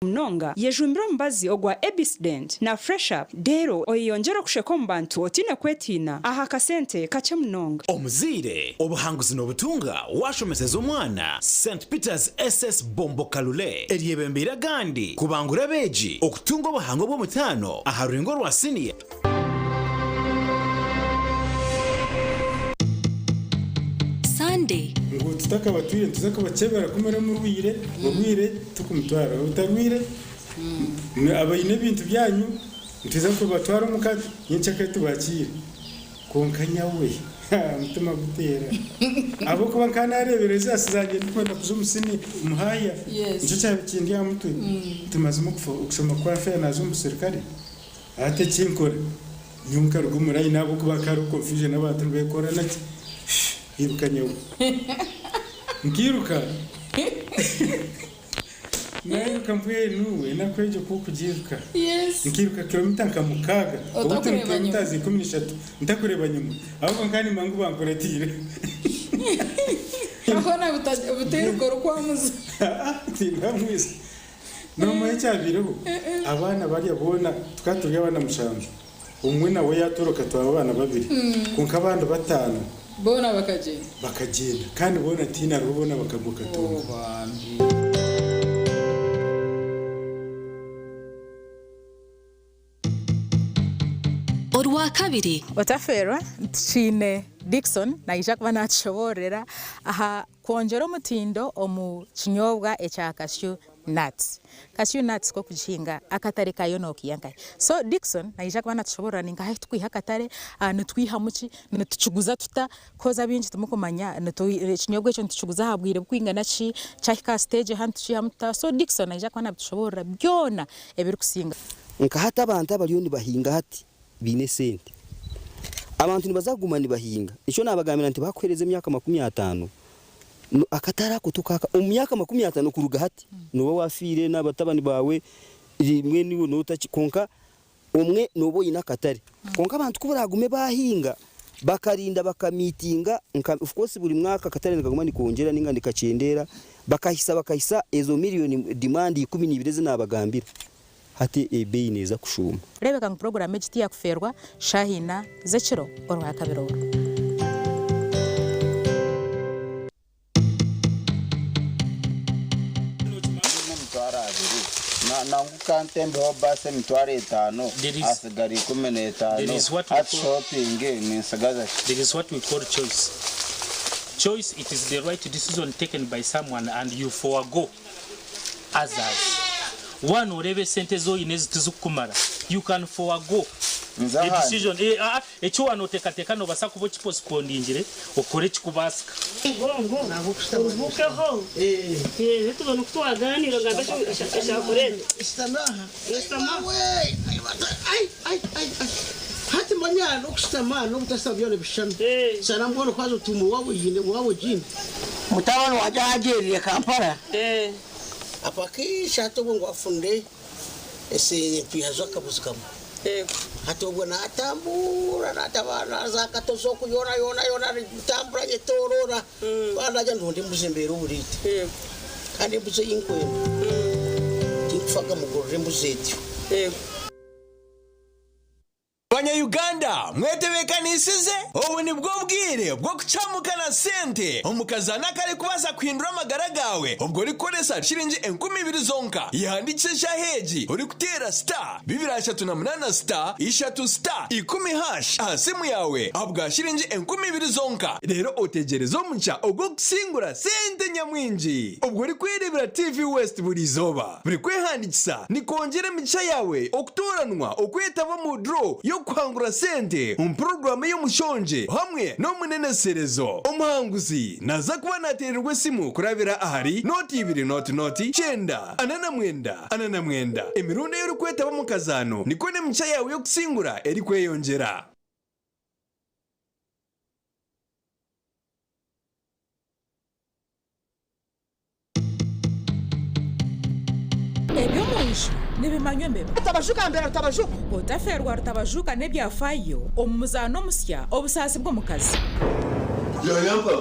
mnonga yejumbira omubazi ogwa Abacedent na Fresh Up dero oyongera kusheka mu bantu otine kwetina aha kasente kache mnonga omuzire obuhanguzi n'obutunga washomeseza omwana St Peter's SS Bombo Kalule eryebembera gandi kubangura beji okutunga obuhango bw'omutano aha rurengo rwa senior. Sunday ngo tutaka batuye tuzaka bakebera kumera mu rwire ubwire tukumutwara utarwire abayine bintu byanyu ntiza ko batwara umukati yinchaka tubakire konkanya we mutuma gutera abo kuba kanarebereza asizanye ndikunda kuzumusini muhaya nicyo cyabikindi ya mutwe tumaze mu kusoma kwa fe nazo umusirikare ate kinkora nyumka rugumura inabo kuba karo confusion abantu bekora naki irukanye ngiruka nayo kampuye nuwe nakweje kukugiruka ngiruka kilomita nkamukaga ubuto kilomita 13 ntakureba nyuma ahubwo nkani mangu bankoratire ahona buteruko rukwamuza tinamwise no mwe cyabireho abana bari abona twatuye abana mushanje umwe nawe yatoroka twabana babiri kunka abandi batanu bona bakagenda kandi bona tina rubona bakaguka tunga Orwa kabiri Otaferwa chine Dixon na ijak bana choborera aha konjero mutindo omu kinyobwa echa cashew nuts. Cashew nuts ko kuchinga akatare kayo no kiyankai. So Dixon na ijak bana chobora ninga hayi twiha katare nutwiha muki nutuchuguza tuta koza binji tumukomanya nuto kinyobwa echo ntuchuguza habwire kwinga nachi chaka stage hantu chihamta. So Dixon na ijak bana chobora byona ebiri kusinga. Nka hata abantu abaliyo ni bahinga hati bine sente abantu nibazagumana bahinga ico nabagamira nti bakwereze myaka 50 akatara kutukaka umyaka 50 kuruga hati nuba wafire n'abatabani bawe rimwe niwo notakikonka umwe nobo inakatare konka abantu kuburagume bahinga bakarinda bakamitinga of course buri mwaka katare ngagumani kongera ninga ndikacendera bakahisa ezo miliyoni demand 12 zinabagambira hati ebei neza kushuma Rebeka ng program HT yakuferwa Shahina Zechiro orwa kabiro na ngukantembe obase mitware 5 asigari 15 at shopping ni sagaza. There is what we call choice. Choice, it is the right decision taken by someone and you forego others. One orebe sente zo inezi tuzukumara you can forego a decision echo wanoteka no basa kubo chiposi kondingire okore chikubasika ngongo nabukeho tubona kutwaganira gagasho shakure istamaha hati manyana ukustamana ubutasabyone bishana sana mbona kwazo tumu wawe yine wawe jini mutabano wajagiriye Kampala apaki shato ngo afunde ese pihazo kabuzikamo hatobwo natambura natabana zakatozo kuyona yona tambura yetorora banaje ndundi muzembera uburite kandi buzo inkwema tikufaka mugorore mbuzeti Abanya-Uganda mwetebekanisize ubu ni bwo bwire bwo kucamukana sente omukazana kare kubaza kwindura amagara gawe ubwo rikoresa shiringi 20,000 zonka yandikisha heji uri kutera star 238 star 3 star 10 hash asimu yawe abwa shiringi 20,000 zonka rero otegereza omucha ubwo kusingura sente nyamwinji ubwo rikwirebera TV West buri zoba buri kwehandikisa ni kongera micha yawe okutoranwa okwetaba mu draw yo kwangura sente program yo mushonje hamwe no muneneserezo umuhanguzi naza kuba natererwe simu kurabira ahari noti 2 noti chenda anana mwenda emirundi yo kwetaba mu kazano niko ne mcha yawe yo kusingura eri kweyongera Ebyomunju nibimanywe mbeba tabashuka mbere tabashuka Otaferwa rutabajuka nebyafayo omuzano musya obusasi bwo mukazi Yayamba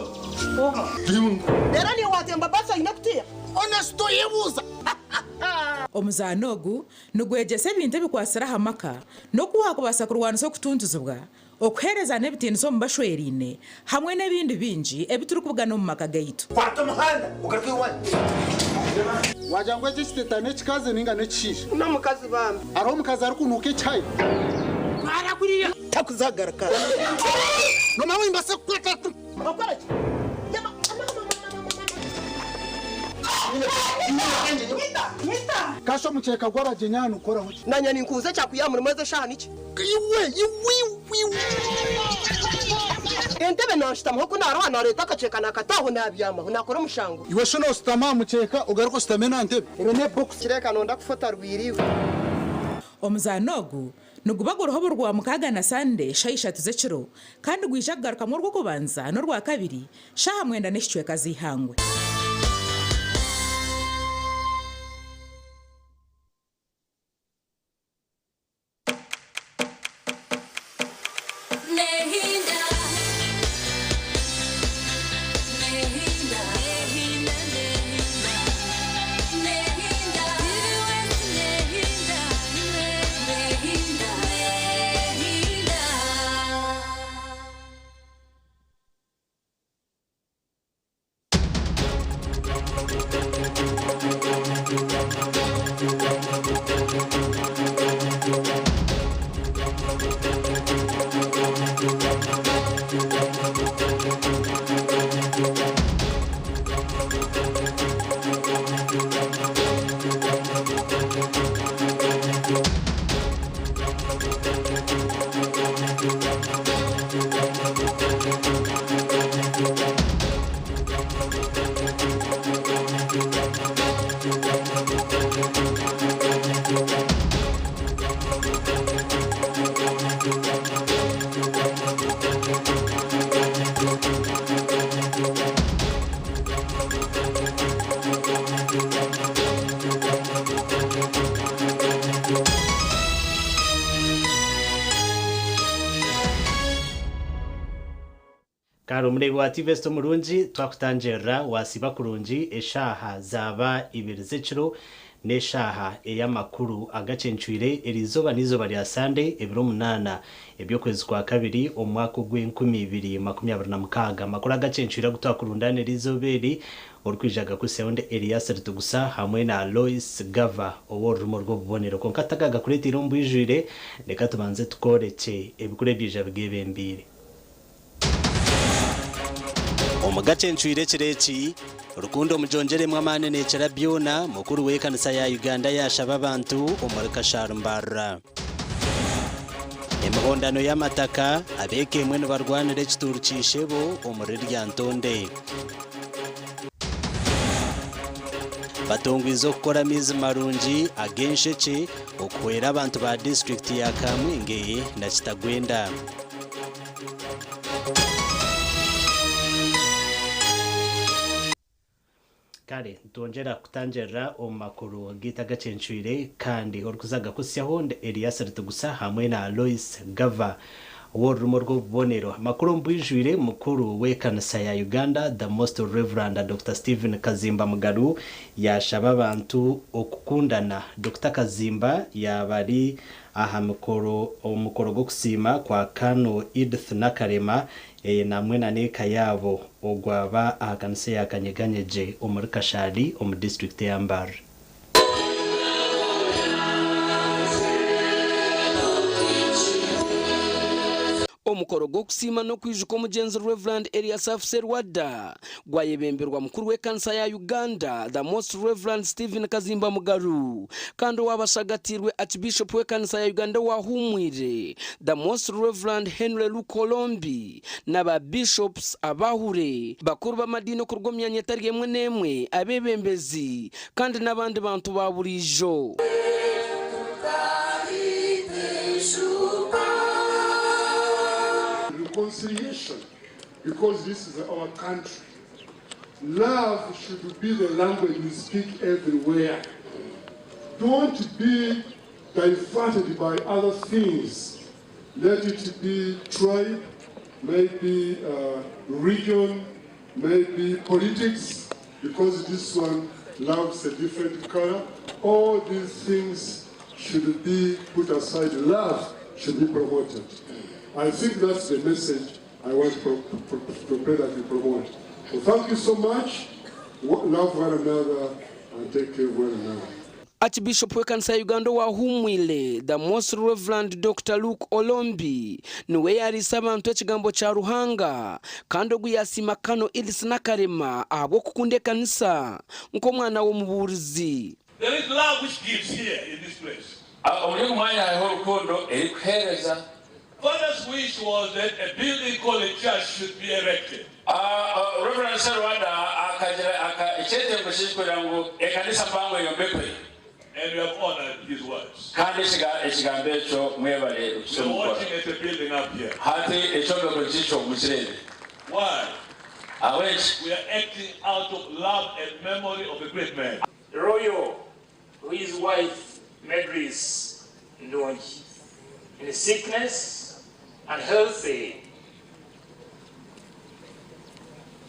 Dera ni watemba basa inakutia Ona sto yebuza omuzaano ogu nigwegyesa ebintu ebikwasira hamaka n'okuha kubasa kurwanisa okutunduzibwa okuhereza n'ebitiinisa omu bashweriine hamwe n'ebindi bingi ebiturikubugana omu maka gaitu. Kwata umuhanda ugaruke iwanyu. Wagira ngo iki kiteta n'ekikazi ninga n'ekishisha. N'omukazi bambi. Hariho omukazi arikunuuka ecyayi. Mwara kuriya. Takuzagaruka. Nomawe imbase kukwata. Okora ki? Kasho mukeka gw'abajenyana ukora hoki. Nanya ninkuze cyakuyamura maze shana iki? Iwe. Entebe nashitama hoko narwana leta akaceka nakataho nabyama nakora umushango. Iwe shono stama mukeka ugaruko stamena ntebe. Ebe ne box kireka nonda kufota rwiriwe. Omuzaano ogu nigubaga uruhobo rwa mukaga na Sande shayishatu z'ekiro kandi gwishagaruka mu rwo kubanza n'urwa kabiri shaha mwenda n'eshicweka zihangwe. Karo murebe wa TV sto murungi twakutanjera wasiba kurungi eshaha zaba ibiri z'ekiro n'eshaha eyamakuru Agacencwire erizoba n'izoba lya Sunday ebiro 8 ebyokwezi kwa kabiri omwaka gw'2026 makuru Agacencwire gutwakurundane rizoberi orukwijaga ku seonde Elias Rutugusa hamwe na Loyce Gavah oworumo rwo bubonero konkatagaga kuretira ombwijwire reka tubanze tukoreke ebikure bija bwebembire Omagacencwire kireki rukundo mujongere mwamane necera byona mukuru w'ekanisa ya Uganda yashaba abantu omurika sharmbara emihondano y'amataka abeke mwe barwanire kituru cishebo omurirya ntonde batongwizo gukora mizi marungi agensheke okwera abantu ba district ya Kamwenge na Kitagwenda kare tongera kutanjera omakuru gita Agacencwire kandi orukuzaga kusyaho Elias Rutugusa hamwe na Loyce Gavah worumo rwo bubonero makuru mbwijwire mukuru w'ekanisa ya Uganda the most reverend Dr. Stephen Kazimba Mugaru yashaba abantu okukundana. Dr. Kazimba yabari aha omukoro go kusima kwa Kano Edith Nakarema namwe na neka yabo ogwaba akanise yakanyeganyeje omurika shali omu district ya Mbar. Omukoro go kusima no kwijuka omugenzi Reverend Elias Serwada gwayebemberwa mukuru w'ekanisa ya Uganda the most reverend Stephen Kazimba Mugaru kandi wabashagatirwe Archbishop w'ekanisa ya Uganda wahumwire the most reverend Henry Lukolombi n'aba bishops abahure bakuru b'amadini kurwomya nyetari yemwe nemwe abebembezi kandi n'abandi bantu baburijo. Reconciliation, because this is our country. Love should be the language we speak everywhere. Don't be diverted by other things. Let it be tribe, maybe region, maybe politics, because this one loves a different color. all these things should be put aside. Love should be promoted. I think that's the message I want to pray that we promote. So thank you so much. Love one another and take care of one another. Archbishop w'ekanisa ya Uganda wahumwile the Most Reverend Dr. Luke Olombi niwe yarisa abantu ekigambo kya Ruhanga kandi ogu yasima kano Elias Nakarema abo kukunda ekanisa nk'omwana w'omuburizi. There is love which gives here in this place. Father's wish was that a building called a church should be erected. Reverend Sarwada and we have honored his words. We are watching at the building up here. Why? We are acting out of love and memory of a great man. Royo, who his wife Medris Ndonji, in sickness and healthy.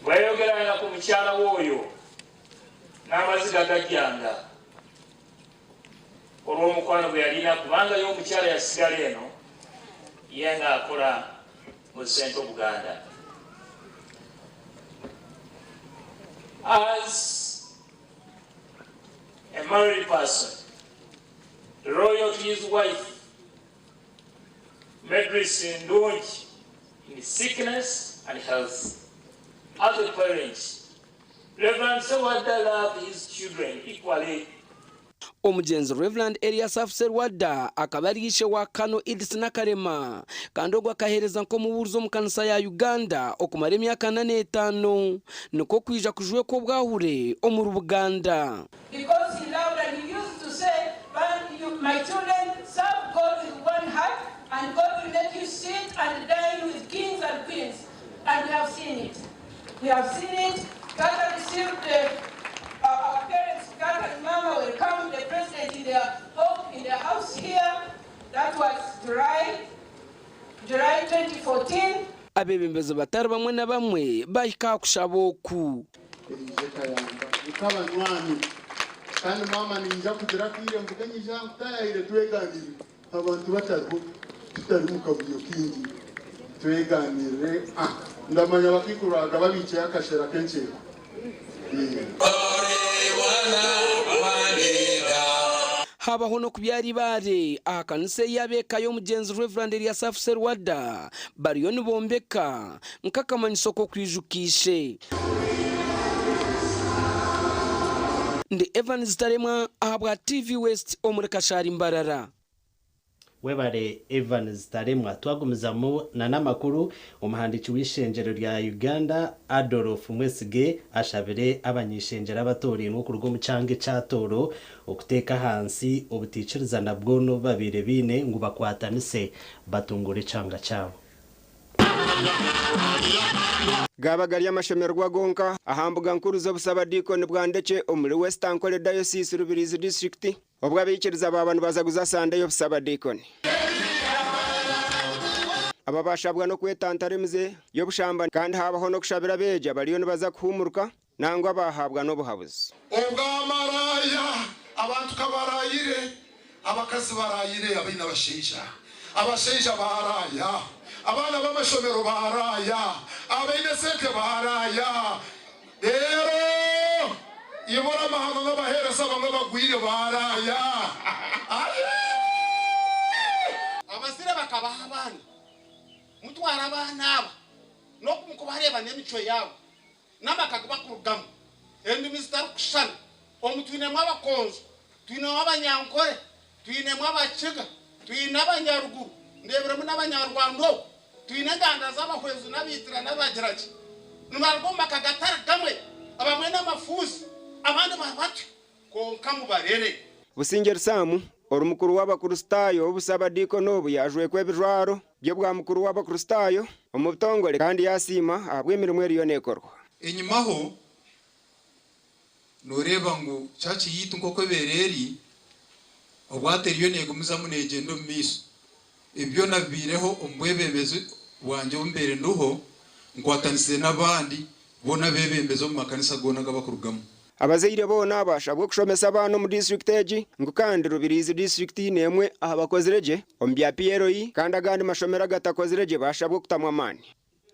Bwayogeranga ku mukyala w'oyo n'amaziga gajjanga olw'omukwano gwe yalina kubanga y'omukyala yasigala eno ye ng'akola mu Central Buganda. As a married person, Royal to his wife Medris Ndonji in sickness and health. As a parent, Reverend Sewada loved his children equally. Omugenzi Reverend Elias Rutugusa akaba ari ishe wa kano Elias Nakarema kandi ogwo akahereza nk'omubuulizi omu kanisa ya Uganda okumara emyaka 45 niko kwija kujwe ko bwahure omu Buganda. Because he loved and he used to say, my children, serve God with one heart and God will make you sit and dine with kings and queens. And we have seen it. We have seen it. Gata received our parents, Gata and Mama will come, the president in their home, in their house here. That was July 2014. Abebembezi batari bamwe na bamwe bahika kushaba oku. Kandi mama ninja kugira kwire mvuganyije kutayire tweganire abantu batariho tutari mu kabuyo kingi tweganire ndamanya bakikuraga babikiye akashera kenshi. Habaho no kubyari bare aha kanisa yabeka yo mugenzi Reverend Elias Rutugusa bariyo nibombeka nkakamanyiso ko kwijukishe. Ndi Evans Taremwa ahabwa TV West omurikashari Mbarara. Webare Evans Taremwa twagumizamo na namakuru umuhandiki w'ishengero rya Uganda Adolf Mwesige ashabire abanyishengera abatori no ku rugo mucange cyatoro okuteka hansi obuticiriza na bwono babire bine ngo bakwatanise batungure canga cyabo. Gabagari y'amashemerwa gonka ahambuga nkuru zo busaba dikoni bwandeke omuri Western Kole Diocese Rubirizi District obwo abikiriza abantu bazaguza sande yo busaba dikoni ababashabwa no kwetantaremize yo bushamba kandi habaho no kushabira beja bariyo nibaza kuhumuruka nangwa bahabwa no buhabuzi Ogamaraya abantu kabarayire abakazi barayire abina bashinja abashinja baraya abana b'amashomero baraya abeneseke baraya rero ibora mahano n'abahereza bamwe bagwire baraya abasire bakabaha abana mutwara abana aba no kumukubareba n'emico yabo n'amakaga bakurugamo endi Mr. Kushana omutwine mwabakonzo twine abanyankore twine mwabakiga twine abanyaruguru ndebere n'abanyarwanda twine nganda z'abahwezo n'abitira n'abagiraki numarugomba kagatara kamwe abamwe n'amafuzi abandi babatu konka mubarere Busingeri Samu orumukuru w'abakristayo obusaba dikono obu yajwe kwebirwaro byo bwa mukuru w'abakristayo omubutongole kandi yasima abwemirimo eriyo nekorwa enyimaho noreba ngo chachi yitu nkoko bereri obwateriyo negumiza munegendo miso ibyo nabireho ombwebembeze wanje ombere nduho nkwatanise nabandi bona bebembezo mu makanisa gona gabakurugamo. abazaire bona bashabwe kushomesa abana mu district egi ngo kandi Rubirizi district nemwe aha bakozireje ombya PROI kandi agandi mashomera gatakozireje bashabwe kutamwa amani.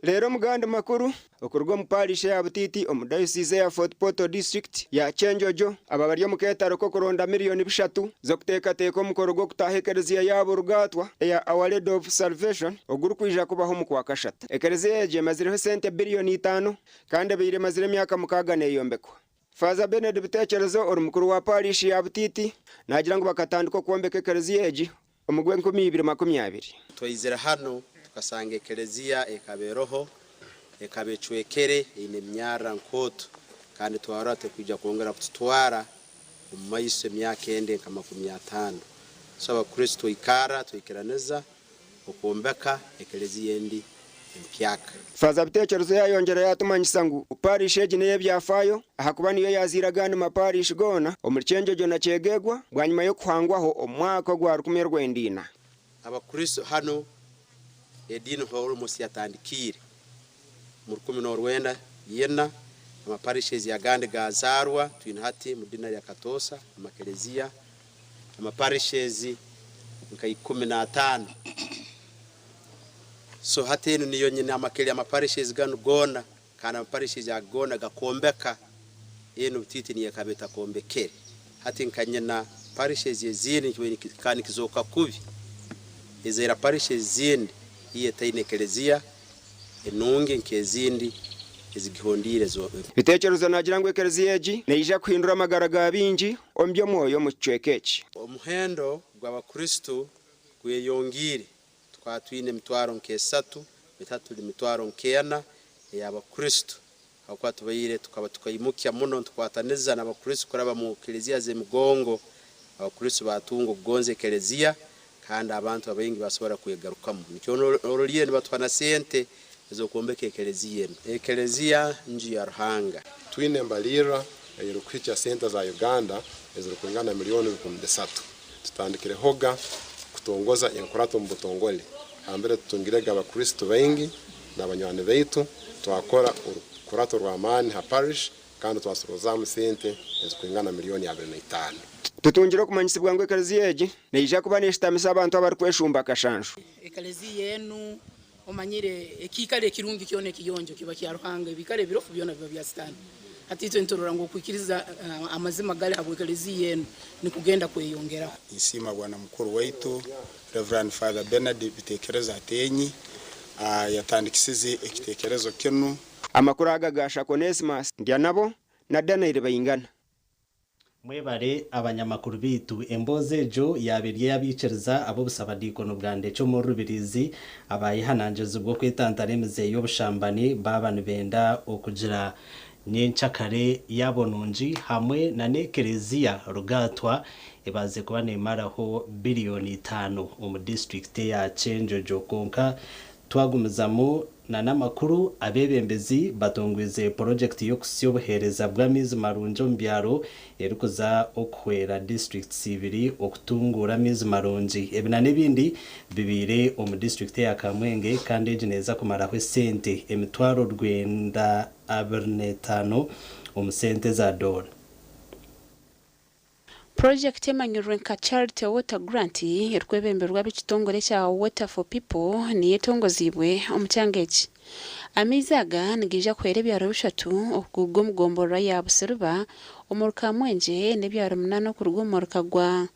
Rero mugandi makuru okurwa mu parish ya Butiti omudayosise ya Fort Portal district ya Chenjojo aba bari mu ketaro ko kuronda miliyoni 3 zo kutekateka omukoro gwo kutaha ekereziya yabo rugatwa ya Our Lady of Salvation oguru kwija kubaho mu kwa kashata. Ekereziya yeje mazireho sente biliyoni 5 kandi beire mazire myaka mukaga neyombekwa. Faza Benedict Bitekerezo ori mukuru wa parish ya Butiti nagira ngo bakatandika kuombeka ekereziya yeje omugwe 2020. Twizera hano tukasanga ekereziya ekaberoho ekabecwekere ine myara nkoto kandi twarate kujya kongera kututwara mu mayise myaka ende nka 50. So abakristo ikara tuikiraneza okuombeka ekereziya endi empyaka. Faza Bitekerezo yayongera yatumanyisa ngo parish egi neye byafayo ahakuba niyo yaziragana mu parish gona omurichenjojo na chegegwa bwanyuma yo kuhangwaho omwaka gwa 2020. Abakristo hano edini horo musi yatandikire mu 2019 yena amaparishes ya gande gazarwa twina hati mu dina ya Katosa amakereziya amaparishes nka 15. So hati eno niyo nyine amakeli amaparishes gano gona kana amaparishes ya gona gakombeka eno Butiti ni yakabeta kombekere hati nkanyena parishes yezini kani kizoka kubi ezera parishes zindi iye taine ekereziya enunge nkezindi ezigihondire zo. Bitekerezo nagira ngo ekereziya egi neija kuhindura amagara ga bingi ombyo mwoyo mu cwekeki. Omuhendo gw'abakristo gweyongire twatwine mitwaro nkesatu bitatu limitwaro nkena y'abakristo akwa tubayire tukaba tukayimukya muno tukwataneza n'abakristo kuraba mu ekereziya ze mugongo abakristo batungo gonze ekereziya kandi abantu abayingi basobora kuyegarukamo nicyo oroliye batwana sente zo kuombeka ekereziya nji ya Ruhanga twine mbalira y'urukwica sente za Uganda ezo kwingana miliyoni 13 tutandikire hoga kutongoza enkurato mu butongole ambere tutungirega abakristo bengi n'abanywane beitu twakora urukurato rwa amani ha parish kandi twasoroza mu sente ezo kwingana miliyoni 25. Tutungire kumanyisibwa ngo ekereziya egi neija kuba neshitamisa abantu abari kweshumba kashanshu. Ekereziya yenu omanyire ekikale kirungi kyone kiyonjo kiba kya Ruhanga bikale birofu byona biba bya Sitani. Hatito entorora ngo kwikiriza amazima gale abo ekereziya yenu ni kugenda kweyongera. Isima bwana mukuru wetu Reverend Father Benedict Bitekerezo atenyi yatandikisize ekitekerezo kenu amakuru agagasha Onesmus ndya nabo na Danaire bayingana. Mwebare abanyamakuru bitu embozejo yabiriye yabicereza abo busabadiko no bwande cyo mu Rubirizi abayihananjezo bwo kwitantaremeze y'obushambani babanu benda okugira nyenchakare yabonunji hamwe na nekereziya rugatwa ebaze kuba nemaraho biliyoni 5 mu district ya Chenjojo konka twagumizamo na namakuru abebembezi batongweze project yo kusiobohereza bwamizi marunjo mbyaro erukuza okwera districts 2 okutungura mizi marunji ebina nebindi bibire mu district ya Kamwenge kandi egineza kumaraho sente emitwaro rwenda 25 sente za dola. Project emanyurwe nka charity water grant erkwebemberwa b'ekitongole kya Water for People niye tongozibwe omutyangechi. Amizaga nigija kwere byaro 3 okugo mugombora ya Buseruba omuruka mwenje ne byaro 8 kurugo muruka gwa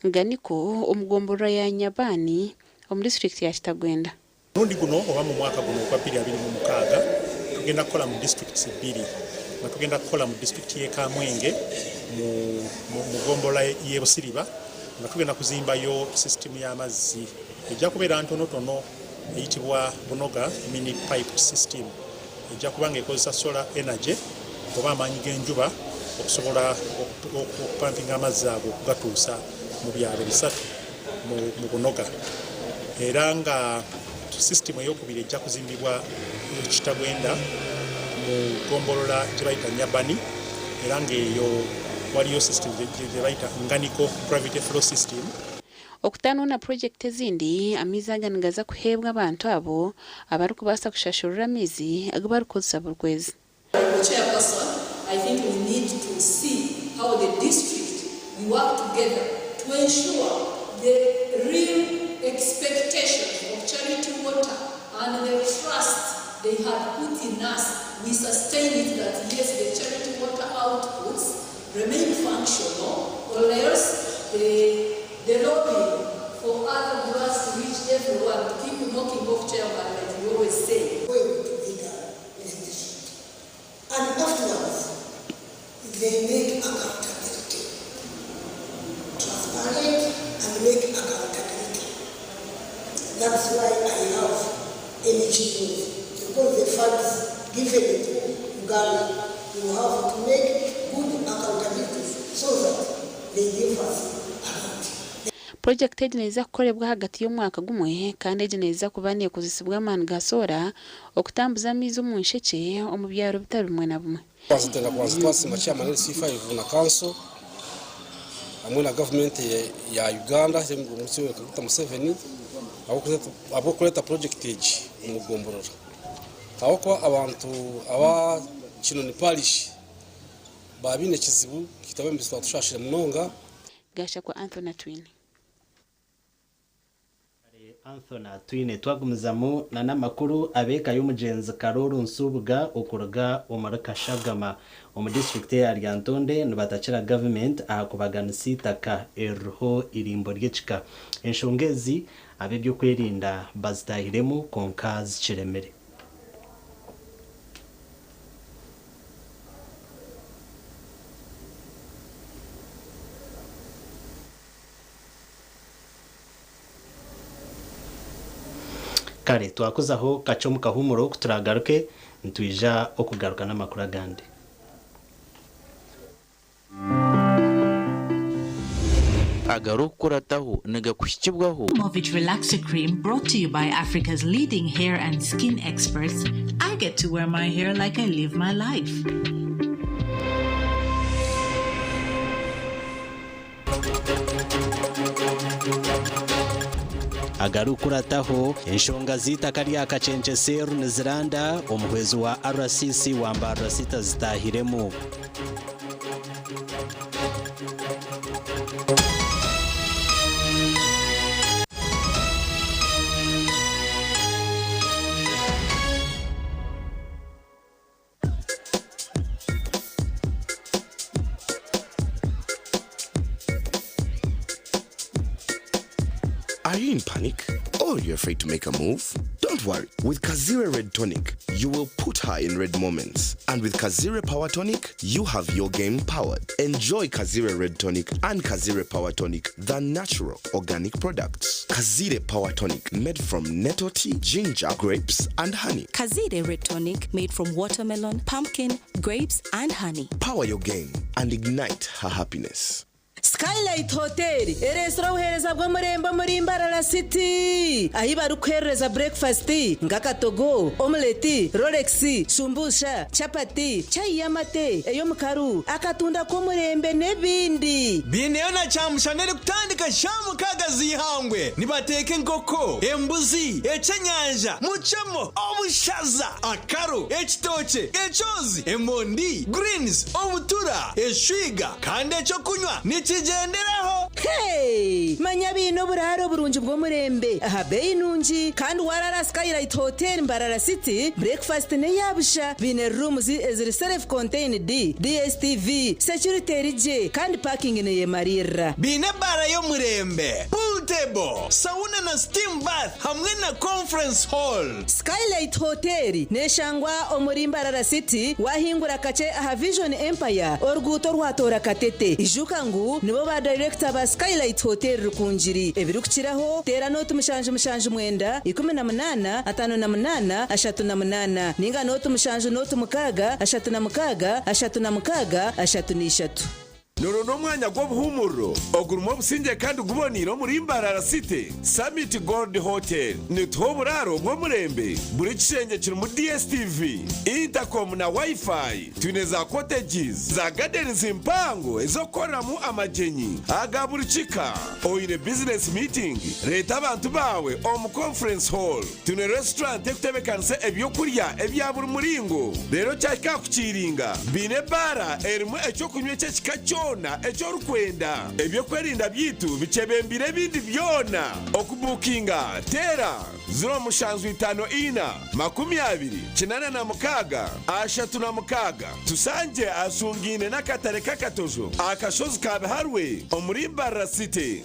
Nganiko omugombora ya Nyabani omu district ya Kitagwenda. Nundi guno oba mu mwaka guno kwa 2026 tugenda kola mu districts 2. Tugenda kola mu district ye Kamwenge mu gombola ye Busiriba nga tugenda kuzimba yo system ya mazzi ejja kubeera ntono eyitibwa Bunoga mini pipe system ejja kubanga ekozesa solar energy oba amaanyi g'enjuba okusobola okupampinga amazzi ago okugatuusa mu byalo 3 mu Bunoga era nga system ey'okubiri ejja kuzimbibwa Kitagwenda mu gombolola gye bayita Nyabani era ng'eyo waliyo system gye bayita Nganiko private flow system. Okutanuna project ezindi amizaga nigaza kuhebwa abantu abo abari kubasa kushashurira mizi agabarukozesa buri kwezi. Chairperson, I think we need to to see how the district we work together to ensure the real expectations of Charity Water and the trust they had put in us, we sustain it that yes, the Charity Water outputs remain functional, or else the lobby for other grants to reach everyone, to keep knocking off chairman, like we always say. And afterwards, they make accountability. Transparent and make accountability. That's why I have NGOs, because the funds given to Uganda, you have to make good accountability so that they give us a lot. Project egeneza kukorebwa hagati y'umwaka gumwe kandi egeneza kubaniye kuzisibwa amani gasora okutambuza amizo mu nsheke omu byaro bitari bimwe na bimwe. Twazitenda kwanza chairman C5 na council amwe na government ya Uganda mu mutsi wa Dr. Museveni abo kuleta project age mu gombororo. Ahoko abantu aba kino ni parish babine kizibu kitabe mbiswa tushashira munonga gasha kwa Anthony Twine twagumizamu na namakuru abeka y'umugenzi Karoro Nsubuga okuruga omaraka Shagama omu district ya Ryantonde nibatakira government akubaganisa itaka erho irimbo ry'ekika enshongezi abebyo kwerinda bazitahiremu konkazi kiremere. Kare twakozaho kacomu kahumuro kuturagaruke ntwija okugaruka n'amakuru agandi. Movit Relaxer Cream, brought to you by Africa's leading hair and skin experts. I get to wear my hair like I live my life. Agarukurataho enshonga zitaka lya Agacencwire niziranda omuhwezi wa RCC wambara sita zitahiremu. Are you in panic? Or you're afraid to make a move? Don't worry. With Kazire Red Tonic, you will put her in red moments. And with Kazire Power Tonic, you have your game powered. Enjoy Kazire Red Tonic and Kazire Power Tonic, the natural organic products. Kazire Power Tonic, made from nettle tea, ginger, grapes, and honey. Kazire Red Tonic, made from watermelon, pumpkin, grapes, and honey. Power your game and ignite her happiness. Skylight Hotel, eresra uhereza bwo murembo muri Mbarara City. Ahiba rukhereza breakfast, ngakatogo, omelette, Rolex, sumbusha, chapati, chai yamate, eyo mukaru, akatunda ko murembe nebindi. Bineyo na chamushanere kutandika shamu kagazi hangwe. Nibateke nkoko, embuzi, echenyanja, muchemo, obushaza, akaru, ekitoche, echozi, emondi, greens, obutura, eshwiga, kandi echo kunywa. Nichigenderaho. Hey, manya bino buraro burunji bwo murembe. Aha bei nunji kandi warara Skylight Hotel Mbarara City. Breakfast ne yabusha. Bine rooms eziri self contained DSTV, security rije kandi parking ne yemarira. Bine bara yo murembe. Pool table, sauna na steam bath hamwe na conference hall. Skylight Hotel ne shangwa omuri Mbarara City wahingura kache aha Vision Empire orguto rwatora katete. Ijukangu nibo ba director ba Skylight Hotel rukunjiri ebirukiraho tera note mushanje mwenda 18 58 38 ninga note mushanje note mukaga 36 36 33. noro n'umwanya gw'obuhumuro oguruma obusinge kandi guboniro muri Mbarara City Summit Gold Hotel nitho buraro bw'omurembe buri kishenge kiri mu DSTV intercom na wifi tuneza cottages za gardens impango ezokoreramu amagenyi agaburikika oine business meeting leta abantu bawe omu conference hall tune restaurant ekutebekanisa ebyokurya ebya buri muringo rero cyaka kukiringa bine bara erimu ekyokunywa kyekika kyona ekyorukwenda ebyokwerinda byitu bikebembire bindi byona okubukinga tera 0754 tusange asungine n'akatare k'akatozo akashozi kabiharwe omuri Mbarara City.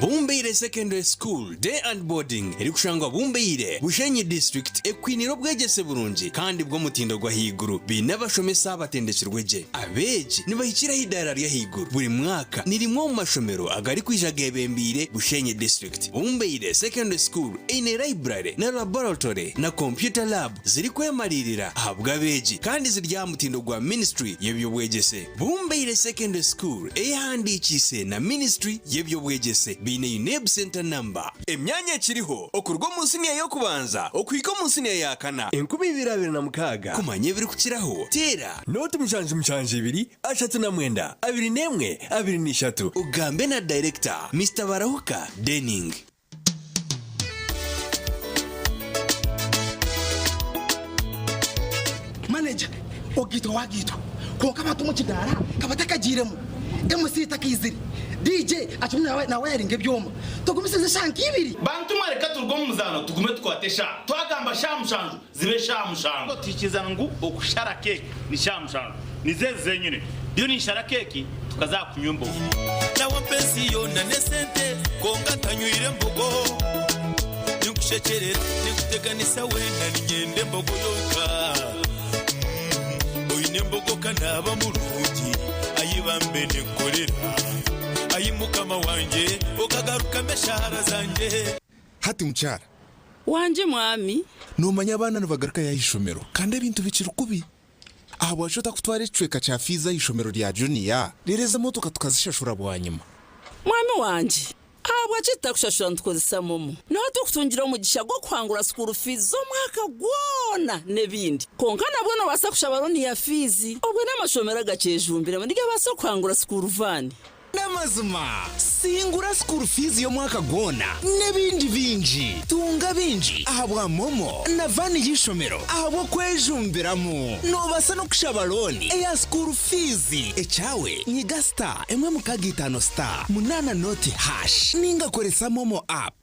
Bumbeire Secondary School Day and Boarding eri kushangwa Bumbeire Bushenyi District ekwiniro bwegese burungi kandi bwo mutindo gwa higuru binabashomesa batendekirweje abeji nibahikira hidara rya higuru buri mwaka nirimwo mu mashomero agari kwijagebembire Bushenyi District. Bumbeire Secondary School ine library na laboratory na computer lab ziri kwemalirira ahabwa abeji kandi zirya mutindo gwa ministry yebyo bwegese. Bumbeire Secondary School ehandikise na ministry yebyo bwegese bine UNEB center number emyanya kiriho okurwa munsi niya yo kubanza okwiko munsi niya yakana 2026 kumanye biri kukiraho tera note mujanje 2 3 21 ugambe na director Mr. Barahuka Denning. Manager ogito wagito konka batumu kidara kabatakagiremo MC takiziri DJ achumna na wiring ebyoma tugumisize shanki ibiri bantu mareka turgo muzano tugume twatesha twagamba shamushanju zibe shamushanju tukizana ngo okushara keke ni shamushanju nizeze nyine byo ni shara keke tukazakunyumbo nawo pensiyo na nesente konga tanyuire mbogo nikushekerera nikuteganisa wenda ninyende mbogo yoka oyine mbogo kanaba murungi ayibambe nekorera ayimukama wanje okagaruka meshahara zanje hati mchara wanje mwami numanya abana nibagaruka yayishomero kandi ibintu bikiri kubi aho washota kutwara icweka cha fiza yishomero rya junior rireza motoka tukazishashura bwanyuma mwami wanje abwa chita kushashura ntukozesa momo no tukutungira umugisha gwo kwangura school fees zo mwaka gwona nebindi konka nabwo no basa kushabaroni ya fizi obwe n'amashomero gacejumbire ndiga basa kwangura school van namazuma singura school fees yo mwaka gona nebindi binji tunga binji ahabwa momo na vani yishomero ahabwa kwejumbiramo no basa no kushabaroni eya school fees echawe nyiga star emwe mukagitano star munana noti hash ninga koresa momo app.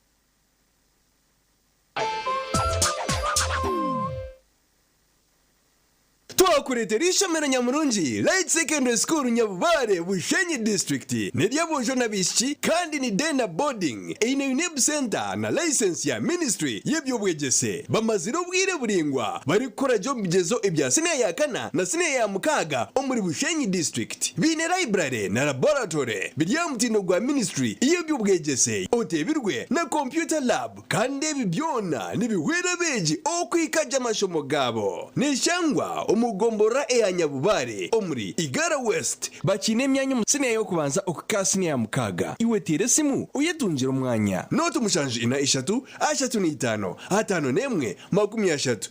Twakuretera ishomero nyamurungi Light Secondary School Nyabubare Bushenyi District nirya bojo nabishiki kandi ni Dena Boarding ine UNEB center na license ya ministry yebyo bwegese bamaziro bwire buringwa bari gukora job bigezo ibya sine ya kana na sine ya mukaga omuri Bushenyi District bine library na laboratory birya mutindo gwa ministry yebyo bwegese otebirwe na computer lab kandi bibyona nibiwera beji okwikaja amashomo gabo nishangwa umugombora eya Nyabubare omuri Igara West bakine emyanya musine yo kubanza okukasine ya mukaga iwe tere simu uyetunjira umwanya note mushanje ina 3 5 5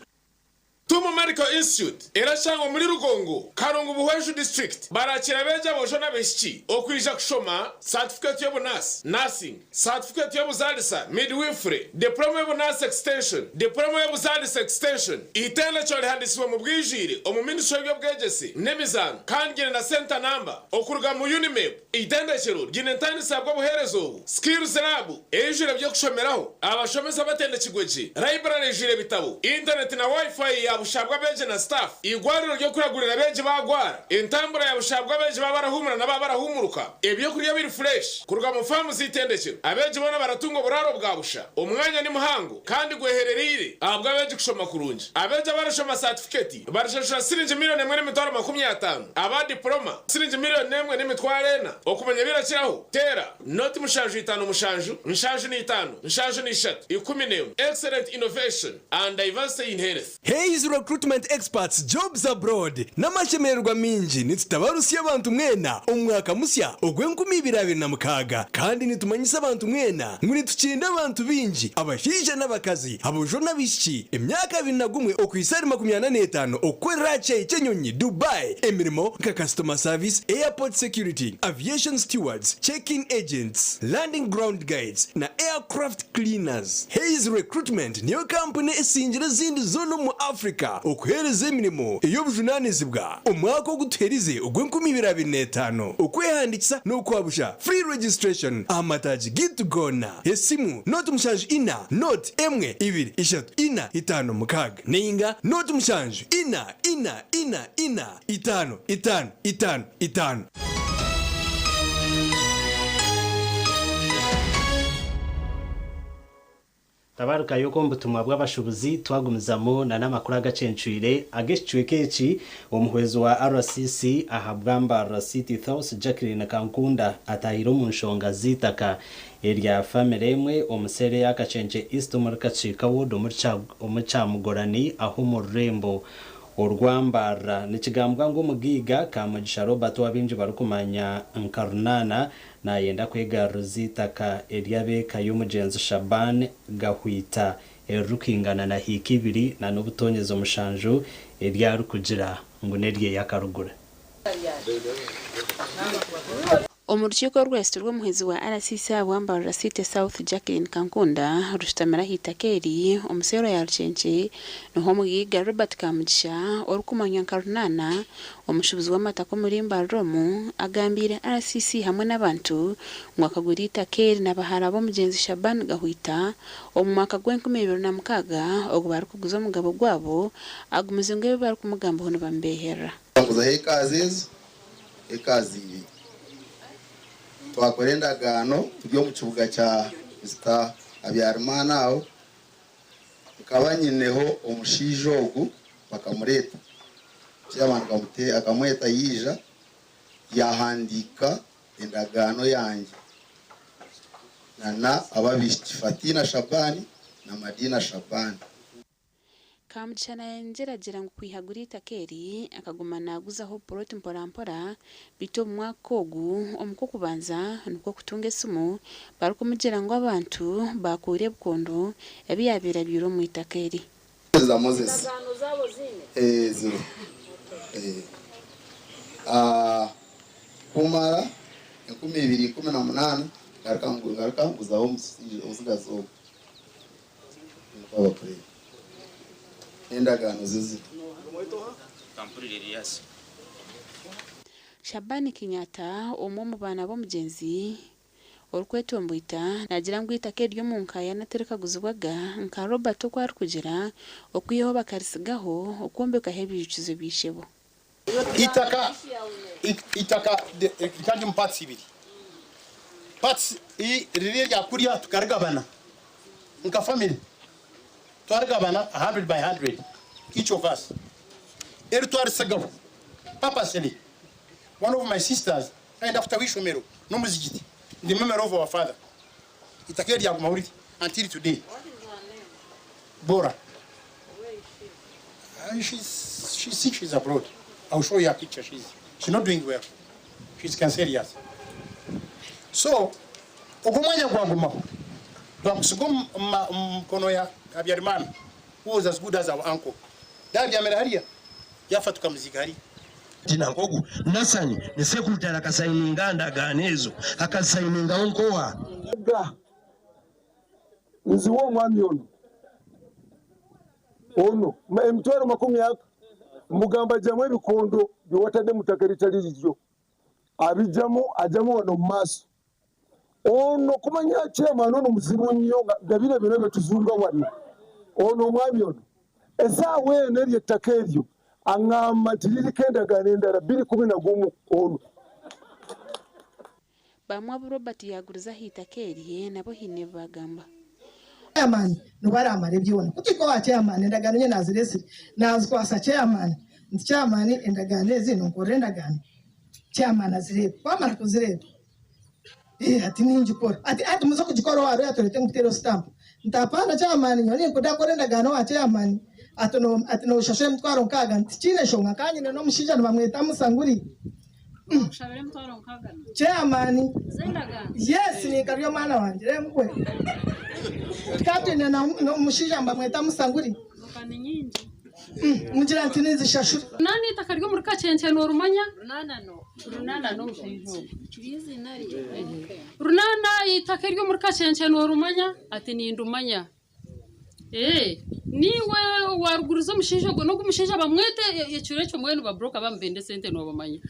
Tumu Medical Institute irashangwa muri Rugongo Karongo Buhweju District barakira beja bojo nabeshiki okwija kushoma certificate yo nurse nursing certificate yo buzalisa midwifery diploma yo nurse extension diploma yo buzalisa extension itenda cyo handiswa mu bwijire omu ministry yo bwegesi nemizan kangire na center number okuruga mu UNIMEP itenda cyo ginentani sabwo buherezo skills lab ejire byo kushomeraho abashomesa batenda kigweji library jire bitabo internet na wifi ya bushabwa beje na staff igwariro ryo kuragurira beje bagwara intambura ya bushabwa beje babarahumura na babarahumuruka ebyo kuriya biri fresh kuruga mu famu zitendekero abeje bona baratunga buraro bwa busha umwanya ni muhango kandi gwehererire abwa beje kushoma kurunje abeje barashoma certificate barashashura sirinje miliyoni 1.50 aba diploma sirinje miliyoni 1.50 okumenya birakiraho tera noti mushanju 5 mushanju nshanju ni 5 nshanju ni 3 11 excellent innovation and diversity in health. Hayes recruitment experts jobs abroad n'amashemererwa minji nitutabarusiye abantu mwena umwaka musya ogwe-2026 kandi nitumanyisa abantu mwena nguni tukinda abantu binji abashije n'abakazi abojo n'abishiki emyaka 21 okwisari 25 okwerera Chenyonyi Dubai emirimo nka customer service, airport security, aviation stewards, check-in agents, landing ground guides na aircraft cleaners. Hayes recruitment niyo company esinjira zindi zono mu Africa okuhereza emirimo ey'obujunanizibwa umwaka wo guterize ogwe-2025 okwehandikisa n'okwabusha free registration amataji gitu gona esimu not mushanju ina not emwe 2 3 4 5 6 ninga not mushanju ina 5 tabaruka yuko mbutumwa bw'abashubuzi twagumizamo na namakuru agacencwire ageshwe keci omuhwezo wa RCC ahabwamba Rasiti Thos Jacqueline Kankunda atahiro mu nshonga zitaka erya family emwe omusere yakacence East Murkachika wodo omurcamugorani aho mu Rembo urwambara nikigambwa ngo mugiga kamugisha Robert wabinji barukumanya nkarunana na yenda kwega ruzitaka eryabeka y'umugenzi Shaban Gahwita erukingana na hikibiri na n'ubutonyezo mushanju eryarukugira ngo nerye yakarugura. Omurukiko rw'Est rw'omuhezi wa RCC abwamba Rasiti South Jacqueline Kankunda rushitamira hitakeri omusero ya rucence noho mugiga Robert Kamugisha orukumanya nkarunana omushubuzi w'amatako muri Mbaromu agambire RCC hamwe n'abantu mwakaguri hitakeri n'abahara b'omugenzi Shaban Gahwita omumwaka gw'2026 ogwo barukuguza omugabo gwabo agumize ngo barukumugamba hono bambehera bakuza ekazi twakorenda gano tujyo mu kibuga cya Mr. Habyarimana aho kabanyineho omushijogu bakamureta cyabana kamute akamweta yija yahandika endagano yanjye nana ababishti Fatina Shabani na Madina Shabani Kamugisha nayengeragera ngo kwihagura itakeri akagumana aguzaho poroti mporampora bito mwakogu omuko kubanza nuko kutunga esumu barukumugera ngo abantu bakure bukondo yabiyabira biro mu itakeri za Moses zero kumara 2018 ngarakanguzaho umusigazo bakore endagano zizi kampuri Elias Shabani Kinyata omwe mu bana b'omugenzi orukwetombuita nagira ngo itake ryo mu nkaya natereka guzubwaga nka Robert okwari kugira okwiyeho bakarisigaho okombeka hebijukizo bishebo itaka kandi mu parts ibiri parts riri rya kuriya tukarigabana nka family twarigabana 100 by 100 each of us twarisigabo papa seli one of my sisters and after wishomero no muzigiti the memory of our father itakeri ya kumahuri until today Bora she's abroad. I'll show you a picture. She's not doing well. She's cancerous. So okumanya kwaguma bakusugum mkono ya Habyarimana who was as good as our uncle Dabi ameraharia yafa tukamzigari tina nkogu nasani ne sekutara kasaininga ndaganezo akasaininga onkowa nziwo mwami ono emtwaro makumi yaka mugamba jamwe bikondo biwatade mutakari talirijyo abijamo ajamo wano maso ono kumanya chairman ono muzibu nnyo gabire bino tuzunga wano ono mwami ono esa wene lye takeryo angama tilili kenda ganenda 2011 ono bamwa Robert yaguriza hitakeri nabo hine bagamba chairman nubaramare byona kutiko wa chairman endagano nye naziresi nazkwasa chairman chairman endagano zino ngorendagano chairman azire kwamara kuzireba ati ninjikora ati muzo kujikora waro yatorete ngutero stamp ntapana chairman nyoni nkudakora ndagano wa chairman atono shashe mtwaro nkaga ntichine shonga kanye no mushija bamweta musanguri shabere mtwaro nkaga chairman zendaga yes ni kariyo mana wanje remkwe tikati no mushija bamweta musanguri mukani nyinji mujira ntinizi shashuri nani takaryo muri kacenche no rumanya runana no mushijo kirizi nari runana itakaryo muri kacenche no rumanya ati ni ndumanya niwe waruguriza mushijo go no gumushijo bamwete yecure cyo mwene ba broker bambende sente no bamanya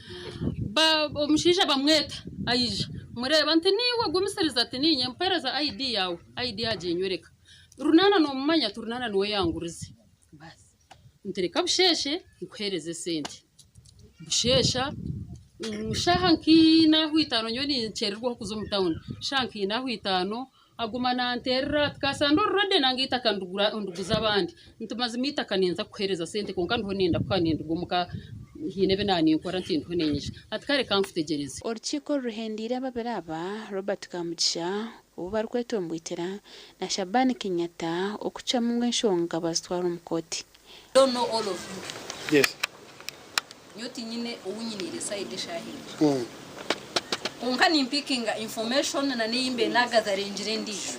ba mushijo bamweta ayija mureba nti niwe gumiseriza ati ninye mpereza ID yawe ID yaje nyoreka runana no mumanya turunana niwe yangurize ntereka busheshe nkuhereze sente bushesha mushaha nkina hwitano nyoni ncererwa kuzo mutawuni shanki na hwitano aguma na nterra tukasando rode nangita kandugura nduguza abandi ntumaze mita kanenza kuhereza sente konka nto nenda kwaninda gumuka hinebe nani nkora ntinto nenyisha atkare kamfutegereze orchiko ruhendira baberaba Robert Kamugisha ubu rwetombwitera na Shabani Kinyata okuca mu nshonga bastwara umukoti. Don't know all of you. Yes. Nyoti nyine uwunyinire side shahidi. Unka nimpikinga information na nimbe nagather njire ndisho.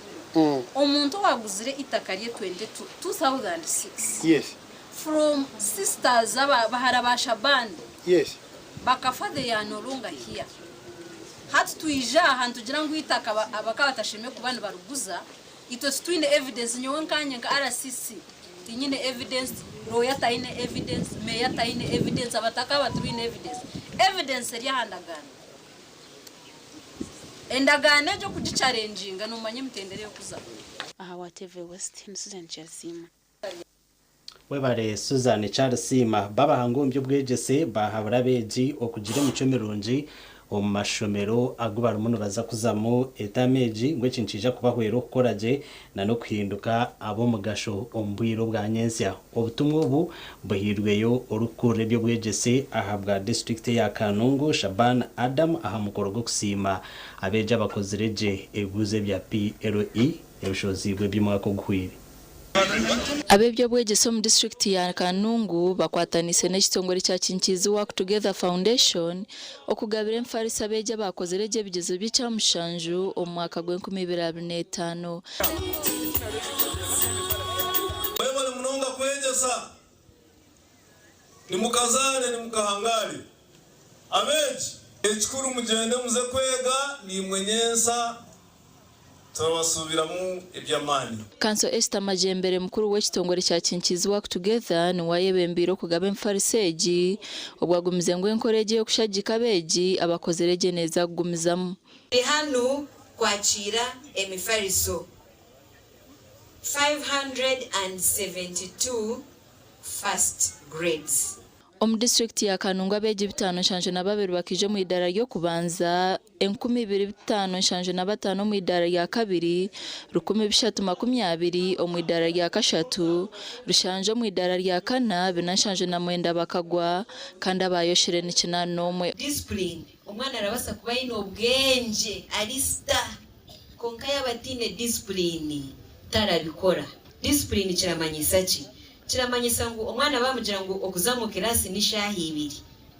Omuntu waguzire itakariye 2006. Yes. From sisters bahara bashabandi. Yes. Bakafade ya no longer here. Hatu tuija hantu jirangu itaka abakabatashime kubana baruguza. It was twin evidence nyonkanye nka RCC. Tinyine evidence, roya taine evidence, meya taine evidence, abataka batwine evidence. Evidence eri handagana. Endagane jo kugichalenginga numanye mtendere yo kuza. Aha wateve West Susan Chelsea. Webare Susan Chelsea baba hangombye bwegese bahabura beji okugire mico mirungi omashomero agubara umuntu baza kuzamo etameji ngwe cincija kubahwero koraje na no kwihinduka abo mugasho ombwiro bwa Nyensya obutumwe ubu buhirweyo orukure byo bwegese ahabwa district ya Kanungu Shaban Adam ahamukorogo kusima abeja bakozireje eguze bya PLE ebishozi bwe by'umwaka guhwire Abebyo bwegese mu district ya Kanungu bakwatanise n'ekitongore cya Kinkizi Work Together Foundation okugabira emfarisa beje bakozereje bigezo bica mushanju omwaka gw'2025. Wewe munonga kwegesa ni mukazane ni mukahangari abeji ekikuru mugende muze kwega ni mwenyensa tawasubiramu ebyamani. Kanso Esther Majembere mukuru w'ekitongore cya Kinkizi Work Together niwayebembiro kugaba emfariseji obwagumize ngo enkoreje yo kushagika beji abakozereje neza kugumizamo. Hano kwakira emifariso 572 first grades. District ya Kanungu abeje 5 na babiri bakije mu idara ryo kubanza 25 mu idara ya kabiri 1320 mu idara ya kashatu rushanje mu idara ya kana binashanje na mwenda bakagwa kandi abayoshere n'ikinano discipline umwana arabasa kuba ino bwenje arista konka yabatine discipline tarabikora discipline kiramanyisa ki kiramanyisa ngo umwana bamugira ngo okuzamu kirasi ni shahibiri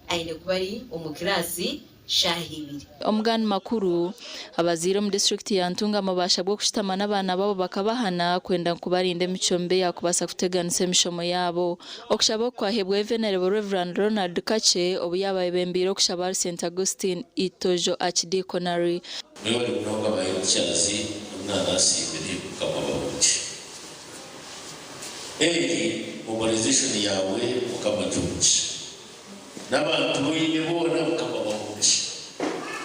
aine kubari umukirasi shahibiri. Omugani makuru abazira mu district ya Ntunga mabasha bwo kushitama n'abana babo bakabahana kwenda kubarinda micombe yakubasa kuteganisa mishomo yabo okushabo kwahebwe Venerable Reverend Ronald Kache obuyabaye bembiro kushaba St Augustine Itojo Archdeaconry. Niwe munonga bayicyazi n'abasibiri kamababuki mobilization yawe ukamajuji n'abantu boyibona ukamababuki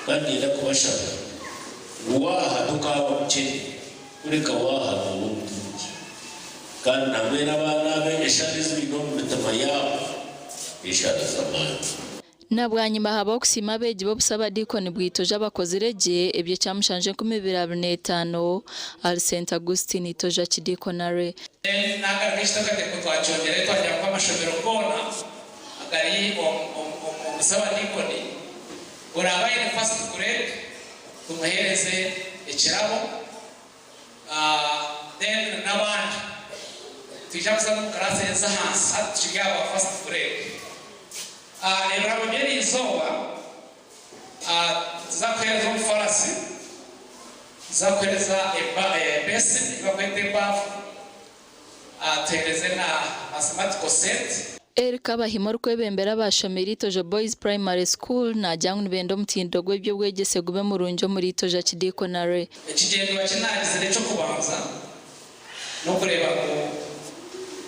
kandi ndakubashaka waha tukabuke ureka waha n'ubundi kandi namwe n'abana be eshari z'ibino mu mitama yabo eshari z'amani Nabwanyima haba kusima beji bo busaba dikoni bwitoje abakozireje ebye cyamushanje 2025 al St Augustine Itoja Archdeaconry. Nagarishita kate kutwachongere twajya kwa mashomero kona agari omusaba dikoni urabaye first grade tumuhereze ikirabo then n'abandi tujya gusa no karase z'ahansi hatuye aba first grade ebra bugeri izoba zakweza umufarasi zakweza besi bakwete bafu tereze na mathematical set Erika bahimor kwebembera bashamira itoje Boys Primary School na jangu bendo mutindo gwebyo bwegese gube mu runjo muri itoje kidikonare ikigendo bakinagize reco kubanza no kureba ko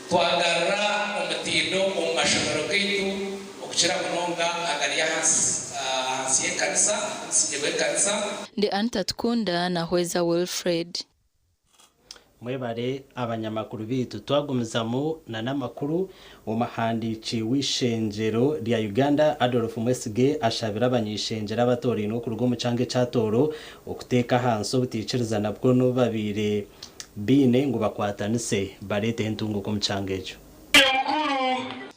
twagarra umutindo mu mashomero kaitu okuchira munonga agariya hasi kanisa sijwe kanisa ndi Antatkunda na Hweza Wilfred mwebare abanyamakuru bitu twagumizamu na namakuru mu mahandici w'ishengero rya Uganda Adolf Mwesige ashabira abanyishengera abatori no kurwo mu cange catoro okuteka hanso buticiriza nabwo no babire bine ngo bakwatanise barete ntungo ko mucangejo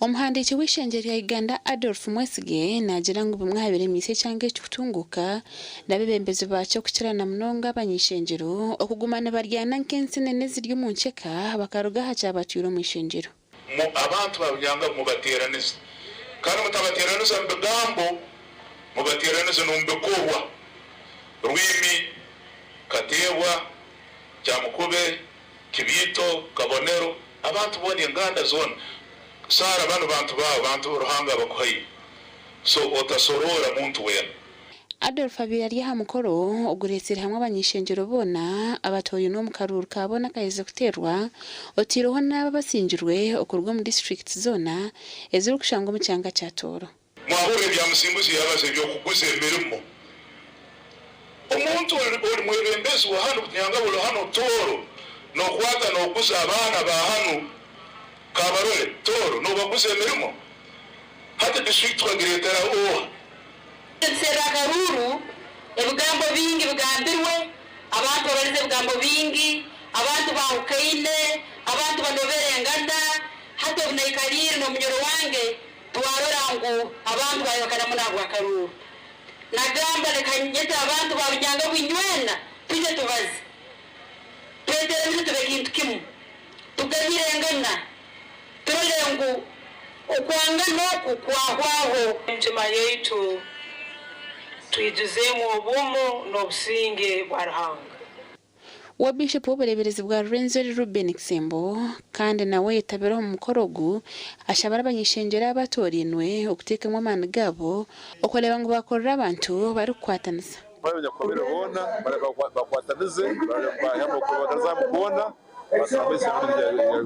Omuhandiki w'ishengero ya Uganda Adolf Mwesige nagira ngo bimwahabire mise cyange cyutunguka nabebembeze bacho kukirana munonga abanyishengero okugumana baryana nkensene neziryo mu nceka bakaruga hacha batiro mu ishengero mu abantu babyanga mu bateraniza kandi mutabateraniza mbegambo mu bateraniza numbekowa rwimi katewa cyamukube kibito kabonero abantu bone nganda zone sara bantu ruhanga bakwaye so otasorora muntu wena Adolf abirari hamukoro oguretsera hamwe abanyishengero bona abatoye no mukaruru kabona kaheze kuterwa otiroho naba basinjirwe okurwa mu district zona ezuru kushango mu cyanga cyatoro mwahure bya musimbuzi yabaze byo kuguze mirimo umuntu uri mwebembezi wa hano nyanga bulo hano toro no kwata no kuza abana ba hano kabarole toro no baguze mirimo hata district wa giretera oha sera karuru ebugambo bingi bugambirwe abantu barize bugambo bingi abantu bahukaine abantu banoberengana hata bunaikarire no munyoro wange twarora ngo abantu bayokana munagwa karuru nagamba lekanyeta abantu babyanga bwinywena tuje tubaze twetera bitu bekintu kimu tugabirengana turengu okwanga no kukwahwaho njema yetu tuyizemo obumu n'obusinge bwa Ruhanga wa Bishop w'ubureberezi bwa Renzel Ruben Kisembo kandi nawe yitabira mu mukorogu ashabara abanyishengera abatorinwe okutekamo amana gabo okoleba ngo bakorera abantu bari kwataniza babanya komere bona bakwatanize bahamo ko batazamubona basabese muri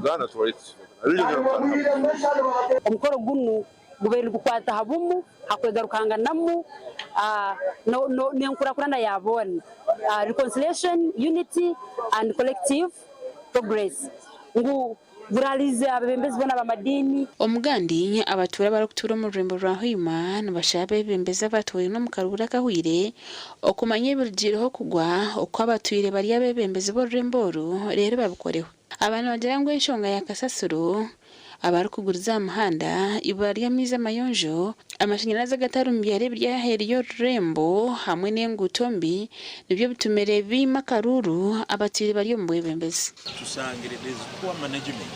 Uganda tourist omukoro gunu gubera gukwata habumu hakwegarukanga namu no nenkurakurana yabona reconciliation unity and collective progress ngu buralize abembezi bona bamadini omugandi abatura barakutura mu rurembo rwa Hima nabashabe bembeza abatoye no mukarubura kahwire okumanye birgireho kugwa okwa abatuire bari abembezi bo ruremboro rero babikoreho abantu bagira ngo inshonga ya kasasuro abari kuguriza amahanda ibari yamiza mayonjo amashanyarazi agatarumbiye byaheriyo rembo hamwe n'engutombi nibyo bitumere bimakaruru abatiri bari mu bwebembezi tusangire des poor management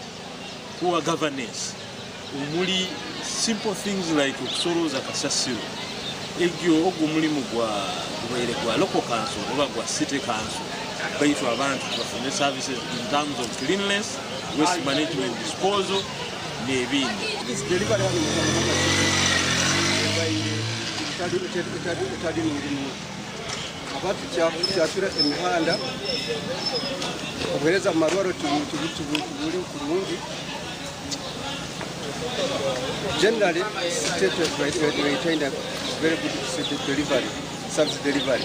poor governance umuli simple things like okusoroza kasasiro egyo ogumuli mugwa kubere kwa local council oba kwa city council baitu abantu bafune services in terms of cleanliness waste management disposal nebindi delivery abatu cyakira imihanda obereza amarwaro tuburi kurundi generally state maintain a very good delivery service delivery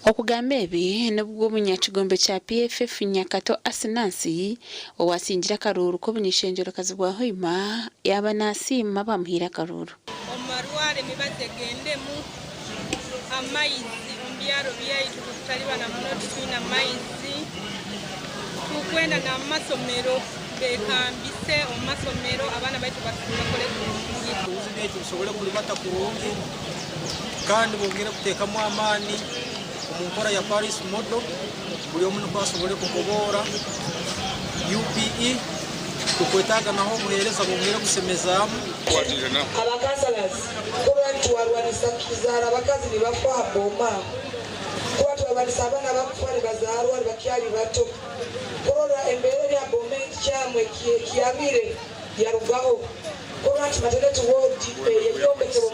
okugamba ebi nibwo bunyakigombe cya PFF Nyakato Asinansi owasingira karuru ko bunyishengero kazibwa Hima yaba nasima bamuhira karuru omarware mibategendemu amaizi mbyaro byaitu tutaliba na mnoti twina maizi tukwenda na masomero bekambise omasomero abana baitu basubira kole kuzingi tusobole kulibata kurungi kandi bongera kutekamo amani nkora ya Paris model buri omuntu kwasobole kugobora UPE tukwetaga naho muhereza bumwere kusemezamu abakazalazi kuba tuwarwanisa kizara abakazi nibafwa haboma kuba tuwarwanisa abana bakufari bazarwa bakyali bato korora embere ya bome cyamwe kiyamire yarugaho kuba tumatete wodi yeyombeke mu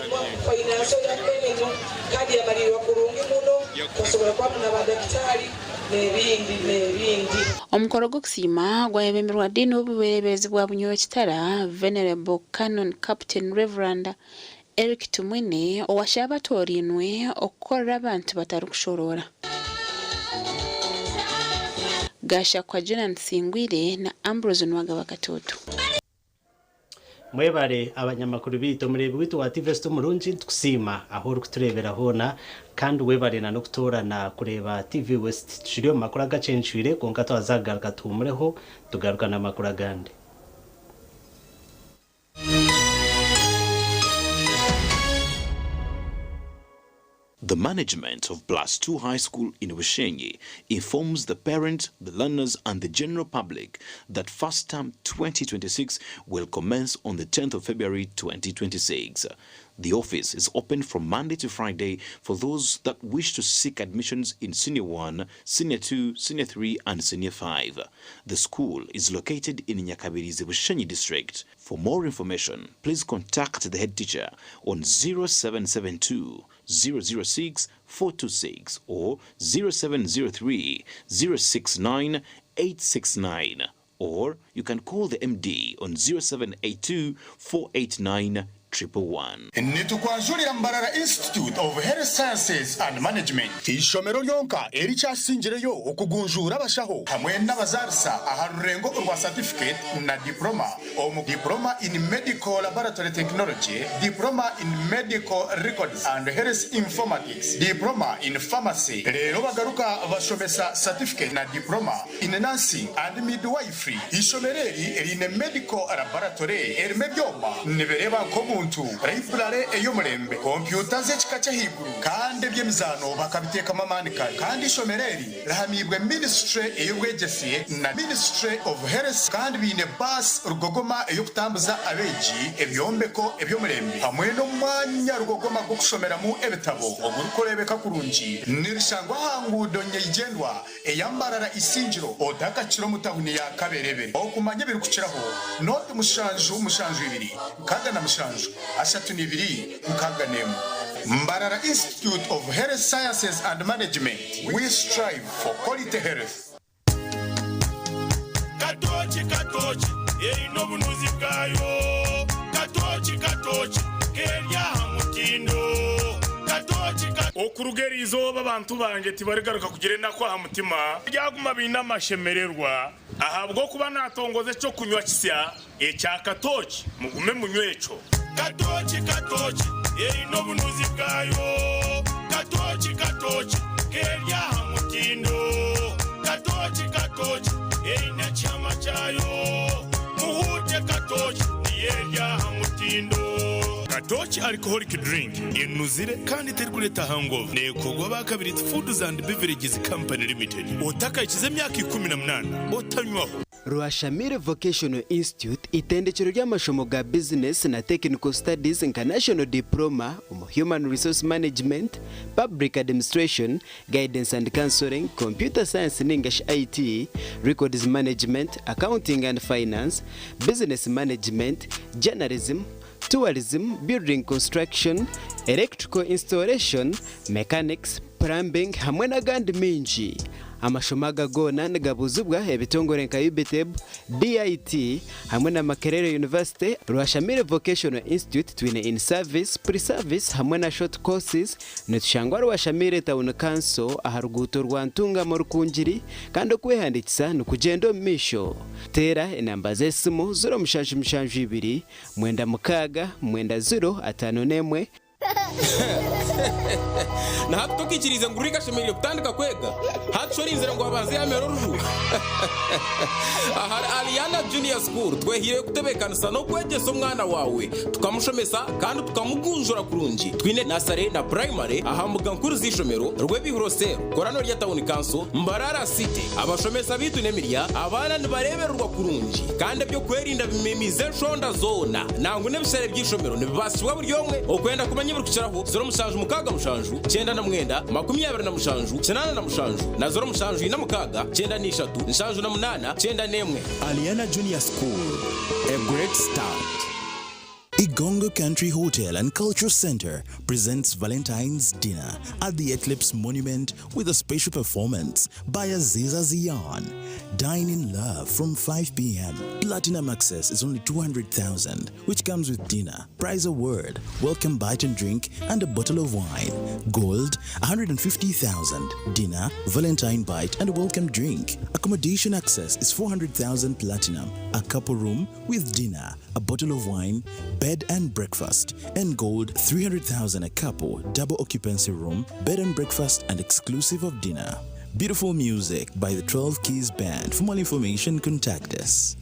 finance ya eno kandi yamalirwa kurungi muno kusobola kwa na badaktari nebindi omukoro gw'okusiima gwayebemberwa ddiini w'obubereberezi bwa Bunyoro Kitara Venerable Canon Captain Reverend Eric Tumwine owasha abatorinwe okukolera abantu batari kushorora gasha kwa Jonan Singwire na Ambrose Nwagaba Katoto mwebare abanyamakuru bito murebe witu wa TV Sto Murunji tukusima aho rukuturebera hona kandi webare na nokutorana kureba TV West tushiriyo makuru agacenshwire konka twazagaruka tumureho tugaruka na makuru agande. The management of Plus 2 High School in Weshenyi informs the parents, the learners and the general public that first term 2026 will commence on the 10th of February 2026. The office is open from Monday to Friday for those that wish to seek admissions in Senior 1, Senior 2, Senior 3 and Senior 5. The school is located in Nyakabirizi, Weshenyi district. For more information, please contact the head teacher on 0772 006 426 or 0703 069 869, or you can call the MD on 0782 489 111. Nitukwanjulira Mbarara Institute of Health Sciences and Management. Ishomero lyonka ericyasingireyo okugunjura abashaho hamwe n'abazarisa aharurengo urwa certificate na diploma diploma in medical laboratory technology, diploma in medical records and health informatics, diploma in pharmacy. Rero bagaruka bashomesa certificate na diploma in nursing and midwifery. Ishomereri erine medical laboratory erimebyoma nibereba ko library ey'omulembe computer z'ekika higuru kandi byemizano bakabiteka mamanika kandi shomereri rahamibwe ministry ey'obwegesiye na ministry of health kandi bine bus rugogoma ey'okutambuza abeji ebyombeko eby'omulembe hamwe n'omwanya rugogoma gwo kushomeramu ebitabo ogurukorebeka kurungi nirishangwa hangudo nyeyigendwa eyambarara isingiro otakakiro mutahuni ya kaberebere okumanya birukukiraho note mushanju ibiri kaga na mushanju ashatu nibiri mukaganemu. Mbarara Institute of Health Sciences and Management, we strive for quality health. Katochi eri bunuzi bwayo. Katochi kerya hamutindo. Okurugera izoba abantu banje tibarigaruka kugire nako hamutima ryaguma binamashemererwa ahabwo kuba natongoze cyo kunywa kisya ecya katochi mugume munywecho. Katochi eri bunuzi bwayo. Katochi kerya hamutindo. Katochi eri na chama chayo. Muhute katochi yerya hamutindo. Katochi alcoholic drink inuzire kandi terkuleta hangover nekogwa bakabiri Foods and Beverages Company Limited otaka ikize myaka 18 otanywaho. Rwashamire Vocational Institute itendekero ry'amashomo ga business na technical studies international diploma human resource management, public administration, guidance and counseling, computer science and English IT, records management, accounting and finance, business management, journalism, tourism, building construction, electrical installation, mechanics, plumbing hamwe n'agandi minji. Amashomaga gona nagabuzubwa ebitongore nka UBTEB, DIT hamwe na Makerere University. Rwashamire Vocational Institute twine in service, pre-service hamwe na short courses. Netushangwa Rwashamire Town Council aharuguto rwantunga mu Rukungiri kandi okwehandikisa nukugendo misho. Tera enamba z'esimu 0 mushanju 2 mwenda mukaga mwenda 0 5 nemwe na hato tukikiriza ngo uriga shemerire kutandika kwega hato shori inzira ngo abaze yamero ruju ahari Aliana Junior School twehire kutebekanisa no kwegesa umwana wawe tukamushomesa kandi tukamugunjura kurungi twine nasare na primary ahamuga nkuru zishomero rwebihurosero korano rya town council Mbarara City abashomesa bitu nemirya abana nibareberwa kurungi kandi byo kwerinda bimemize shonda zona nangu nebisere byishomero nibibasibwa buri yomwe okwenda kumanya buri kuciraho 0 mukaga mushanju 9 na mwenda 20 na mushanju 8 na mushanju na 0 mushanju ina mukaga 9 ni 3 mushanju na 8 9 nemwe. Aliana Junior School, a great start. Igongo Country Hotel and Culture Center presents Valentine's Dinner at the Eclipse Monument with a special performance by Aziza Ziyan. Dine in love from 5 p.m. Platinum access is only 200,000, which comes with dinner, prize award, welcome bite and drink, and a bottle of wine. Gold, 150,000. Dinner, Valentine bite, and a welcome drink. Accommodation access is 400,000 platinum. A couple room with dinner, a bottle of wine, bed and breakfast, and gold 300,000 a couple, double occupancy room, bed and breakfast, and exclusive of dinner. Beautiful music by the 12 Keys Band. For more information, contact us.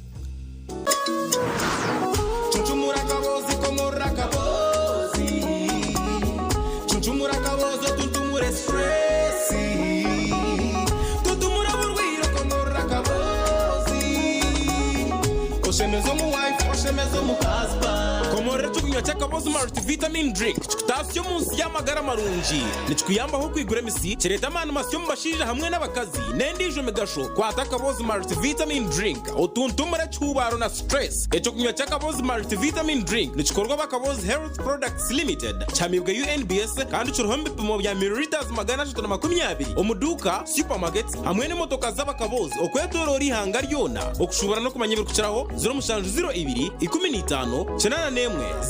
Komore tukunywa cyakaboze multivitamin drink cyutasyo munsi y'amagara marungi nicikuyamba ho kwigura misi kireta amana masyo mbashije hamwe n'abakazi nendije megasho kwata kaboze multivitamin drink otuntumura cyubaro na stress eco kunywa cyakaboze multivitamin drink nicikorwa bakaboze health products limited cyamibwe UNBS kandi cyuruhombe pimo bya milliliters 320 omuduka supermarket hamwe n'imotoka z'abakaboze okwedorori hanga ryona okushubara no kumanyibira kuciraho 0 15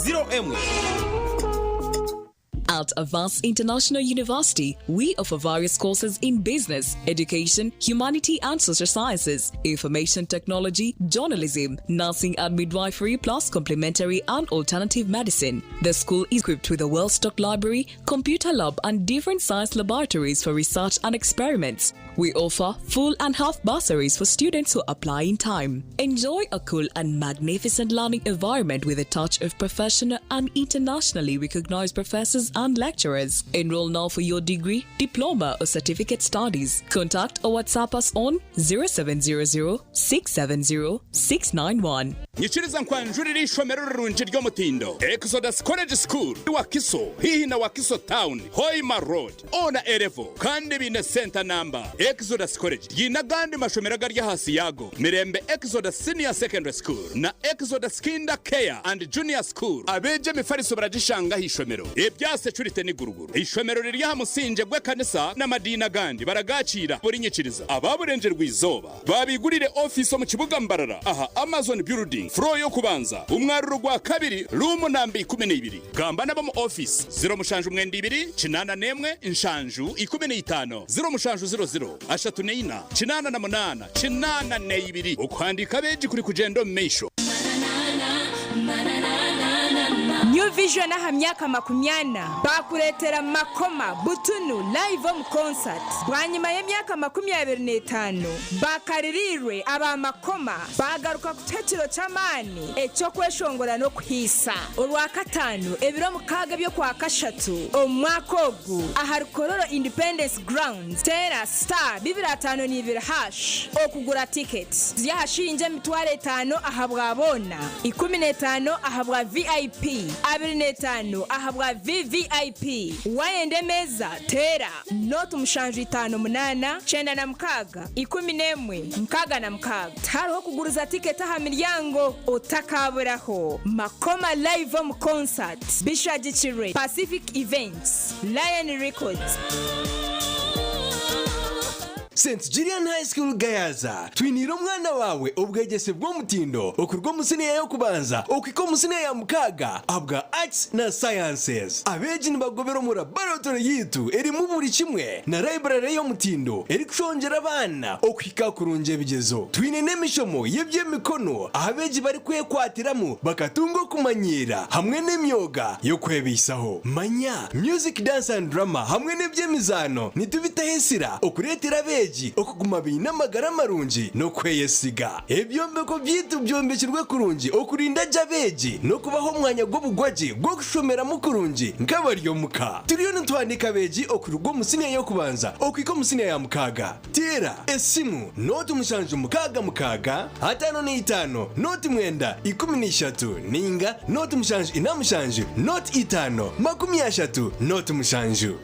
0 At Avance International University, we offer various courses in business, education, humanity and social sciences, information technology, journalism, nursing and midwifery, plus complementary and alternative medicine. The school is equipped with a well-stocked library, computer lab and different science laboratories for research and experiments. We offer full and half bursaries for students who apply in time. Enjoy a cool and magnificent learning environment with a touch of professional and internationally recognized professors and lecturers. Enroll now for your degree, diploma or certificate studies. Contact or WhatsApp us on 0700 670 691. Nyikiriza nkwanjurira ishomero rurungi ryo mutindo Exodus College School Wakiso hihi na Wakiso Town Hoima Road ona erevo kandi bine center number Exodus College yinagandi mashomero gari hasi yago Mirembe Exodus Senior Secondary School na Exodus Kinder Care and Junior School abeje mifariso baragishanga hishomero ebyase curite ni guruguru ishomero riri ha musinje gwe kanisa na madina gandi baragacira buri nyikiriza ababurenje rwizoba babigurire office mu kibuga Mbarara aha Amazon Building Fro yo kubanza umwaruro gwa kabiri room nambi 12 gamba nabo mu office 0 mushanju 22 kinana nemwe inshanju 15 0 mushanju 00 ashatu neina kinana na munana kinana neibiri ukwandika beji kuri kugendo meisho New Vision aha myaka 80 bakuretera makoma butunu live on concert bwanyuma y'imyaka 25 bakaririrwe aba makoma bagaruka ku cyaciro cy'amani eco kweshongora no kwisa urwa katanu ebiro mukaga byo kwa kashatu omwakogu aha Rukororo Independence Grounds Tera Star 252 okugura tickets ziyahashinje mitware 5 aha bwabona 15 aha bwa VIP 25 ahabwa VVIP wayende meza tera notu mushanju 58 chenda na mkaga 11 mkaga na mkaga taro kuguruza tiketi aha miryango utakaburaho makoma live on concert Bishagikire Pacific Events Lion Records St. Julian High School Gayaza twinira umwana wawe ubwegese bw'omutindo okurwa musine yo kubanza okiko musine ya mukaga abwa arts na sciences abeji nibagobera mu laboratory yitu eri mu buri kimwe na library yo mutindo eri kushongera abana okika kurunje bigezo twine nemishomo yebyemikono abeji bari kwekwatiramo bakatungo kumanyira hamwe n'imyoga yo kwebisaho manya music dance and drama hamwe n'ebyemizano nitubitahesira okuretera beji okuguma bina magara marunji no kweyesiga ebyombeko byitu byombekirwe kurunji okurinda jabeji no kubaho mwanya gobugwaje gwo kushomera mu kurunji nkabaryo muka turiyo ntwandika beji okurugo musine yo kubanza okiko musine ya mukaga tera esimu noti mushanje mukaga hatano ni itano noti mwenda 13 ninga noti mushanje inamushanje noti itano 30 noti mushanje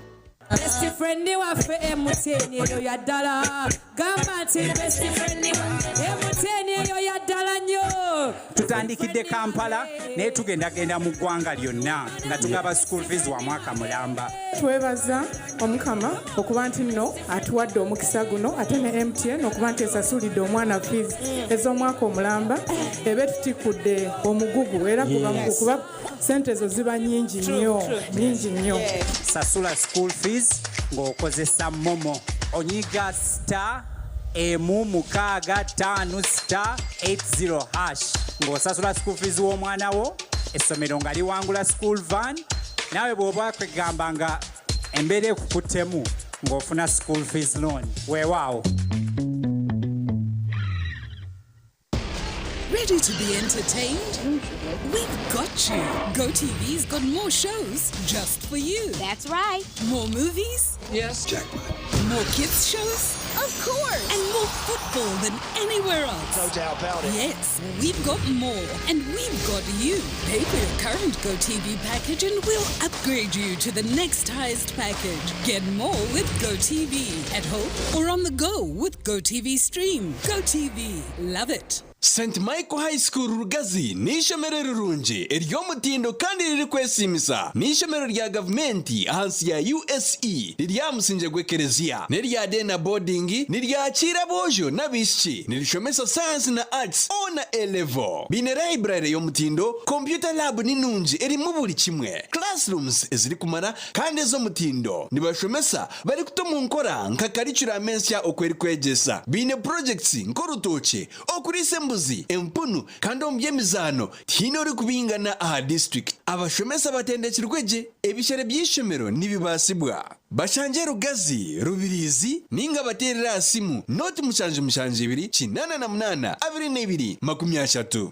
Best friend waffe MTN eyo yaddala gamba nti best friend MTN eyo yaddala nnyo tutandikidde Kampala naye tugenda mu ggwanga lyonna nga tugaba school fees wa mwaka mulamba twebaza omukama okuba nti nno atuwadde omukisa guno ate ne MTN okuba nti esasulidde omwana fees ez'omwaka omulamba ebe tutikudde omugugu era kuba sente ezo ziba nyingi nnyo sasula school fees ng'okozesa momo onyiga star emu mukaaga 5 star 80 hash ng'osasula school fees w'omwana wo essomero nga liwangula school van naawe bw'oba kwegamba nga embeera ekukuttemu ng'ofuna school fees loan weewaawo. Ready to be entertained? We've got you. GoTV's got more shows just for you. That's right. More movies? Yes. Jackpot. More kids shows? Of course. And more football than anywhere else. No doubt about it. Yes, we've got more. And we've got you. Pay for your current GoTV package and we'll upgrade you to the next highest package. Get more with GoTV. At home or on the go with GoTV Stream. GoTV. Love it. St. Michael High School Rugazi ni ishomero rirungi ery'omutindo kandi riri kwesimisa ni ishomero rya gavumenti ahansi ya USE riryamusinje gw'ekereziya nerya dena boarding niryakira bojo n'abishiki nirishomesa science na arts ona A-level bine library y'omutindo computer lab ninungi erimu buri kimwe classrooms eziri kumara kandi ez'omutindo nibashomesa bari kutomu nkora nka curriculum ensya okweri kwegesa bine projects nkorutoke okurise mbuzi empunu kandi omubyemizano tino uri kubingana aha district abashomesa batendekirweje ebishere by'ishomero nibibasibwa bashanje Rugazi Rubirizi ninga baterera asimu noti mushanje 288 22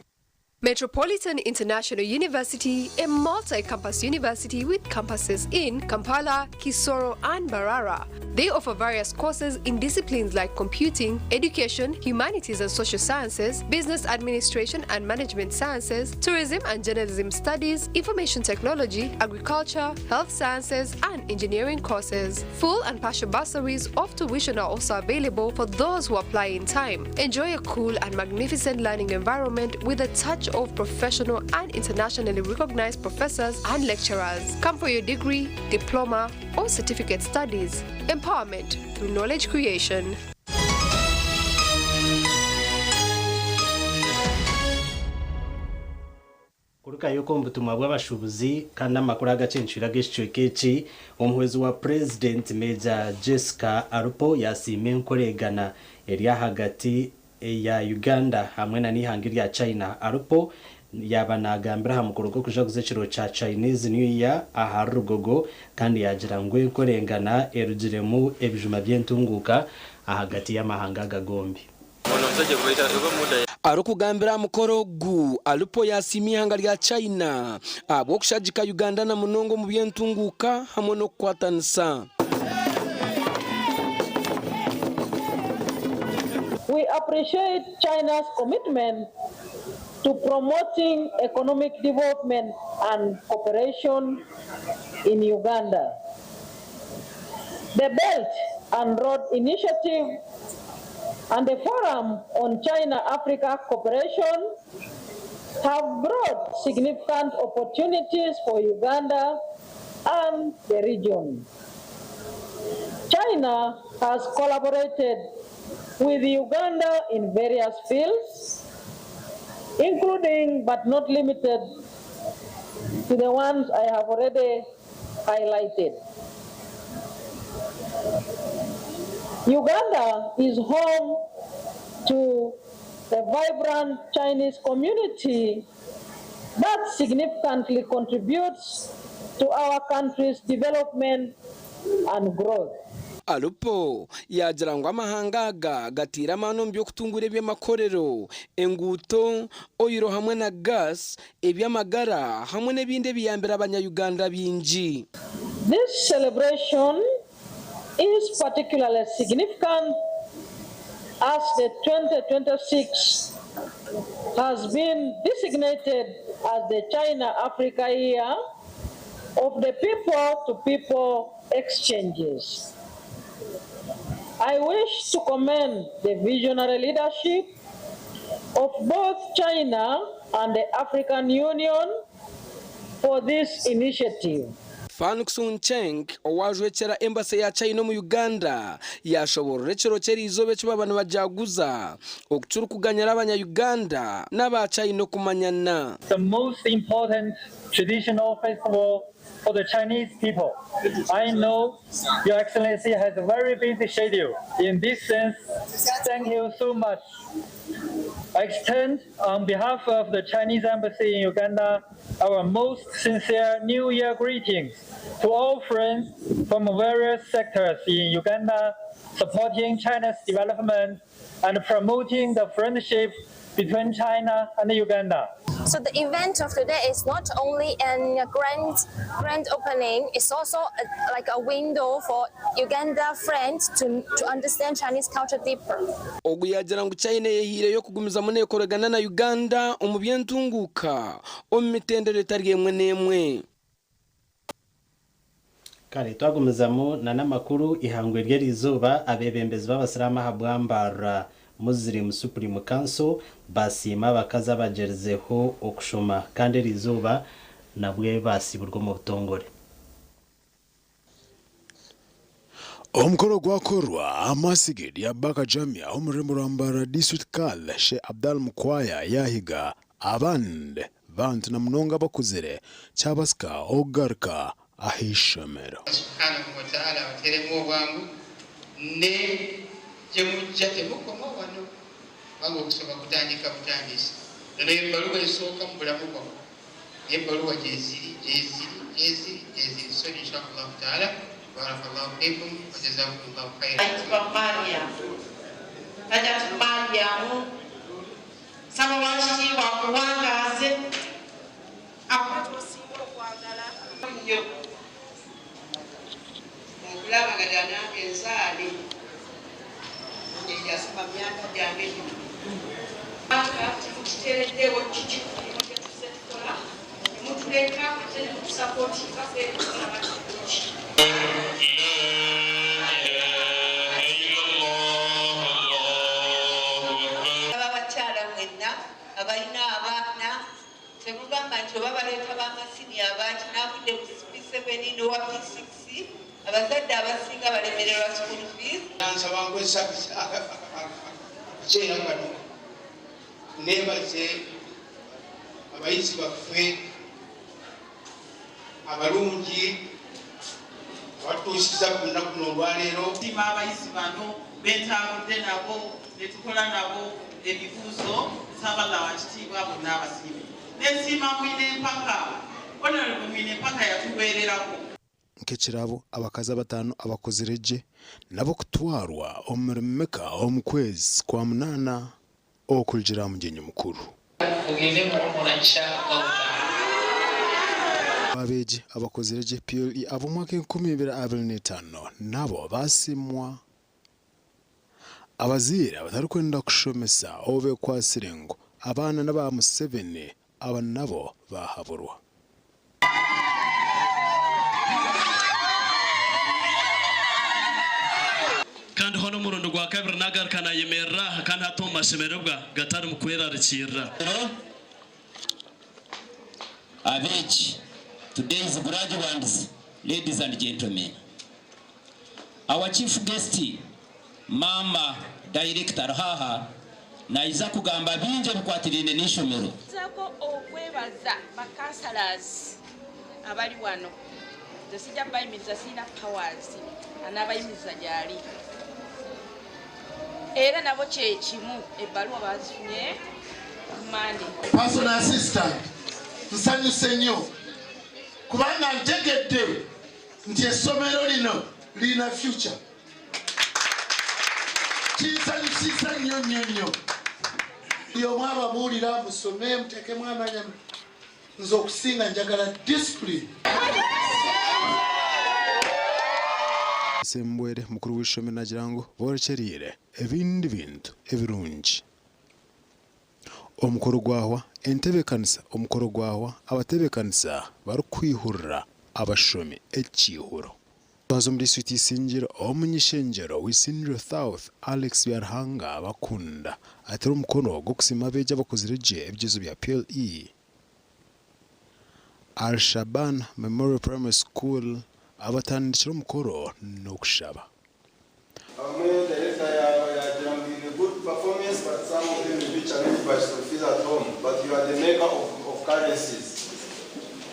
Metropolitan International University, a multi-campus university with campuses in Kampala, Kisoro, and Mbarara. They offer various courses in disciplines like computing, education, humanities and social sciences, business administration and management sciences, tourism and journalism studies, information technology, agriculture, health sciences, and engineering courses. Full and partial bursaries of tuition are also available for those who apply in time. Enjoy a cool and magnificent learning environment with a touch of professional and internationally recognized professors and lecturers. Come for your degree, diploma, or certificate studies. Empowerment through knowledge creation. kuruka yuko mbutumwa bw'abashubuzi kandi amakuru agacenshira g'icwekeci umuhwezi wa president Major Jessica Arupo yasime nkoregana eri hagati ya Uganda hamwe na nihanga rya China. Arupo yabanagambira hamukuru ko kuja kuzekiro cha Chinese New Year aha rugogo kandi yagira ngwe nkorengana erugiremu ebijuma byentunguka ahagati y'amahanga gagombi. Arukugambira mukoro gu Arupo yasimihanga rya China abo kushajika Uganda na munongo mu byentunguka hamwe no kwatanisa. We appreciate China's commitment to promoting economic development and cooperation in Uganda. The Belt and Road Initiative and the Forum on China-Africa Cooperation have brought significant opportunities for Uganda and the region. China has collaborated with Uganda in various fields, including but not limited to the ones I have already highlighted. Uganda is home to a vibrant Chinese community that significantly contributes to our country's development and growth. Alupo yajirangwa amahanga aga gatira amano by'okutungura eby'amakorero enguuto oyiro hamwe na gas eby'amagara hamwe n'ebindi biyambira abanyayuganda bingi. This celebration is particularly significant as the 2026 has been designated as the China-Africa Year of the people-to-people exchanges. I wish to commend the visionary leadership of both China and the African Union for this initiative. Fanuksun Cheng owajwekera embassy ya China mu Uganda yashoborera ekiro ky'eriizooba ekyo abantu bajaguza okuturukuganyira abanya-Uganda n'aba China kumanyana. The most important traditional festival for the Chinese people. I know Your Excellency has a very busy schedule. In this sense, thank you so much. I extend on behalf of the Chinese Embassy in Uganda our most sincere New Year greetings to all friends from various sectors in Uganda supporting China's development and promoting the friendship between China and Uganda. So the event of today is not only a grand opening, it's also like a window for Uganda friends to understand Chinese culture deeper. Oguyagira ngu China yehire yo kugumiza munekoragana na Uganda omu byentunguka omu mitendero etari emwe n'emwe. Kale twagumizamu n'amakuru ihangwe ry'eriizooba abebembezi b'abasiramu habwambara Muslim Supreme Council basima abakazi abagerizeho okushoma kandi eriizooba nabwe basiburwa mu butongore. Omukoro gwakorwa amasigedi ya Baka Jamia omurembo rwambara District Kal She Abdal Mukwaya yahiga abande bantu na munonga bakuzire cyabasika ogarka ahishomero. Subhanahu wa ta'ala wateremo bwangu ne jemujjate mukomo wano bango kusoma kutandika butandisi none embaluwa esooka mu bulamu bwako embaluwa gyeziri so inshallah ta'ala barakallahu fikum wa jazakumullahu khairan. Ajatu Mariamu saba wanshi wa kuwangaze akutusinga okwagala nnyo okulaba nga janange ensaali yasoma myaka gyange kitereddewo kiki tusetukola mutuleka ate netusapooti ababakyala mwenna abalina abaana temugamba nti oba baleeta bamasini abaaki navudde ku P7 n'owa P6 abazadde abasinga balemererwa school fees. Nansaba kukyera kano nebaze abayizi baffe abalungi abatuusiza ku lunaku luno olwaleero. Sima abayizi bano betambudde nabo netukola nabo ebibuuzo sabala wa kitiibwa bonna abasiime nesiima mwine empaka honorable mwine empaka yatubeererako nkekirabo abakazi abatano abakozireje nabo kutwarwa omuremeka omukwezi kwa munana okuljira mugenyi mukuru abeji abakozireje PLE abo mwaka 2025 nabo basimwa abazira batari kwenda kushomesa obe kwa sirengo abana n'aba Museveni aba nabo bahaburwa. kandi hono murundo gwa kabiri nagarukana yemerera kandi hato mashemererwa gatari mu kwerarikira. Abeji, today's graduates, ladies and gentlemen, our chief guest mama director haha naiza kugamba binje bikwatirine n'ishomero zako okwebaza bakansalazi abali wano tesijja bayimiriza sina powers anabayimiriza gyali era nabo kyekimu ebbaluwa bazifunye Monday. Personal assistant nsanyuse nnyo kubanga ntegedde nti essomero lino lina future. Kinsanyusiza nnyo buli omu ababuulira musome muteekemu amanya nze okusinga njagala discipline. Sembwere mukuru w'ishomero nagira ngo borekerire ebindi bintu ebirungi omukoro gwahwa entebekanisa omukoro gwahwa abatebekanisa barukwihurira abashomi ekihuro bazo muri suite isingiro omunyishengero w'isingiro South Alex Yarhanga bakunda atari umukono go kusima beje bakozireje ebyizo bya PLE Al-Shaban Memorial Primary School abatandikira umukoro no kushaba performance, but some of them will be challenged by school fees at home. But you are the maker of currencies.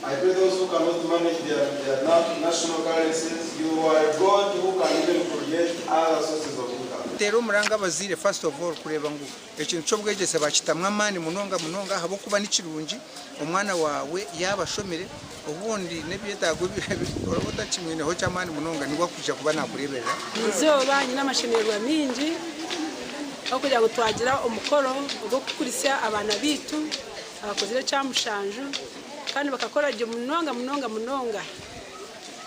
I pray those who cannot manage their national currencies, you are a God who can even create other sources of income. Tero muranga bazire first of all kureba ngo ekintu cyo bwegese bakitamwa mani munonga habo kuba n'ikirungi umwana wawe yabashomere ubundi nebyetago birobota kimwene ho cyamani munonga nibwo kuja kuba nakureberera izoba nyina amashemerwa mingi okugira ngo twagira umukoro ugo kukurisya abana bitu abakozire cyamushanju kandi bakakora je munonga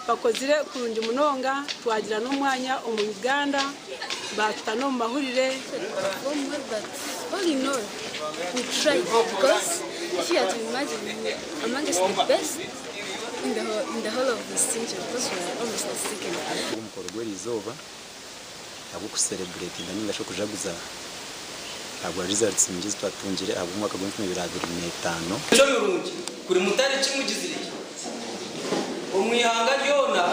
bakozire kurungi munonga twagira n'umwanya mu Uganda batano mu mahurire all in all we try because if you have to imagine amongst the best in the whole of this century because we are almost the second umukoro gw'erizoba abo ku celebrate ndani ngasho kujaguza abo results mgize twatungire abo mwaka gwa 2025 cyo yurungi kuri mutari kimugizire umwihanga ryona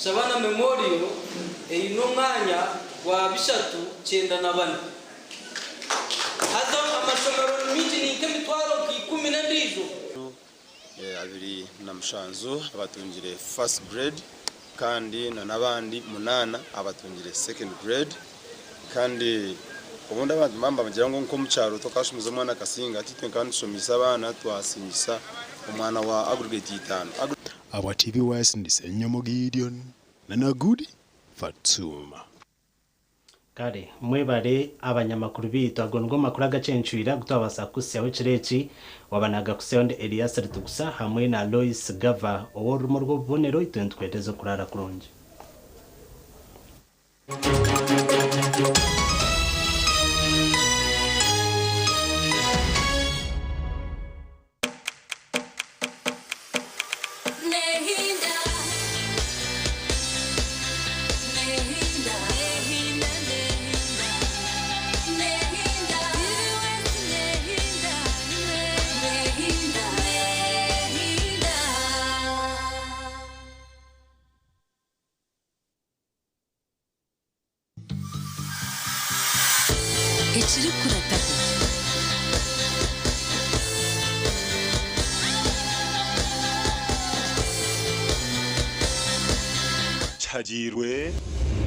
Shabana Memorial ino mwanya wa bishatu 94 hazo amasomero miti ni kemitwaro ki 10 ndizo abiri na mshanzo abatungire first grade kandi nabandi munana abatungire second grade kandi ubundi abantu mamba bagira ngo nko mucyaro tokashumuza mwana kasinga ati kandi somisa abana twasingisa umwana wa aggregate 5 aba TV wise ndise nyomo Gideon na Nagudi Fatuma kare mwebare abanyamakuru bitu agongo makuru agacencurira gutwabasa kusyaho cireki wabanaga kusonde Elias Rutugusa hamwe na Loyce Gavah oworumo rwo bonero itwentwetezo kurara kuronje Ekiri kurataho chagirwe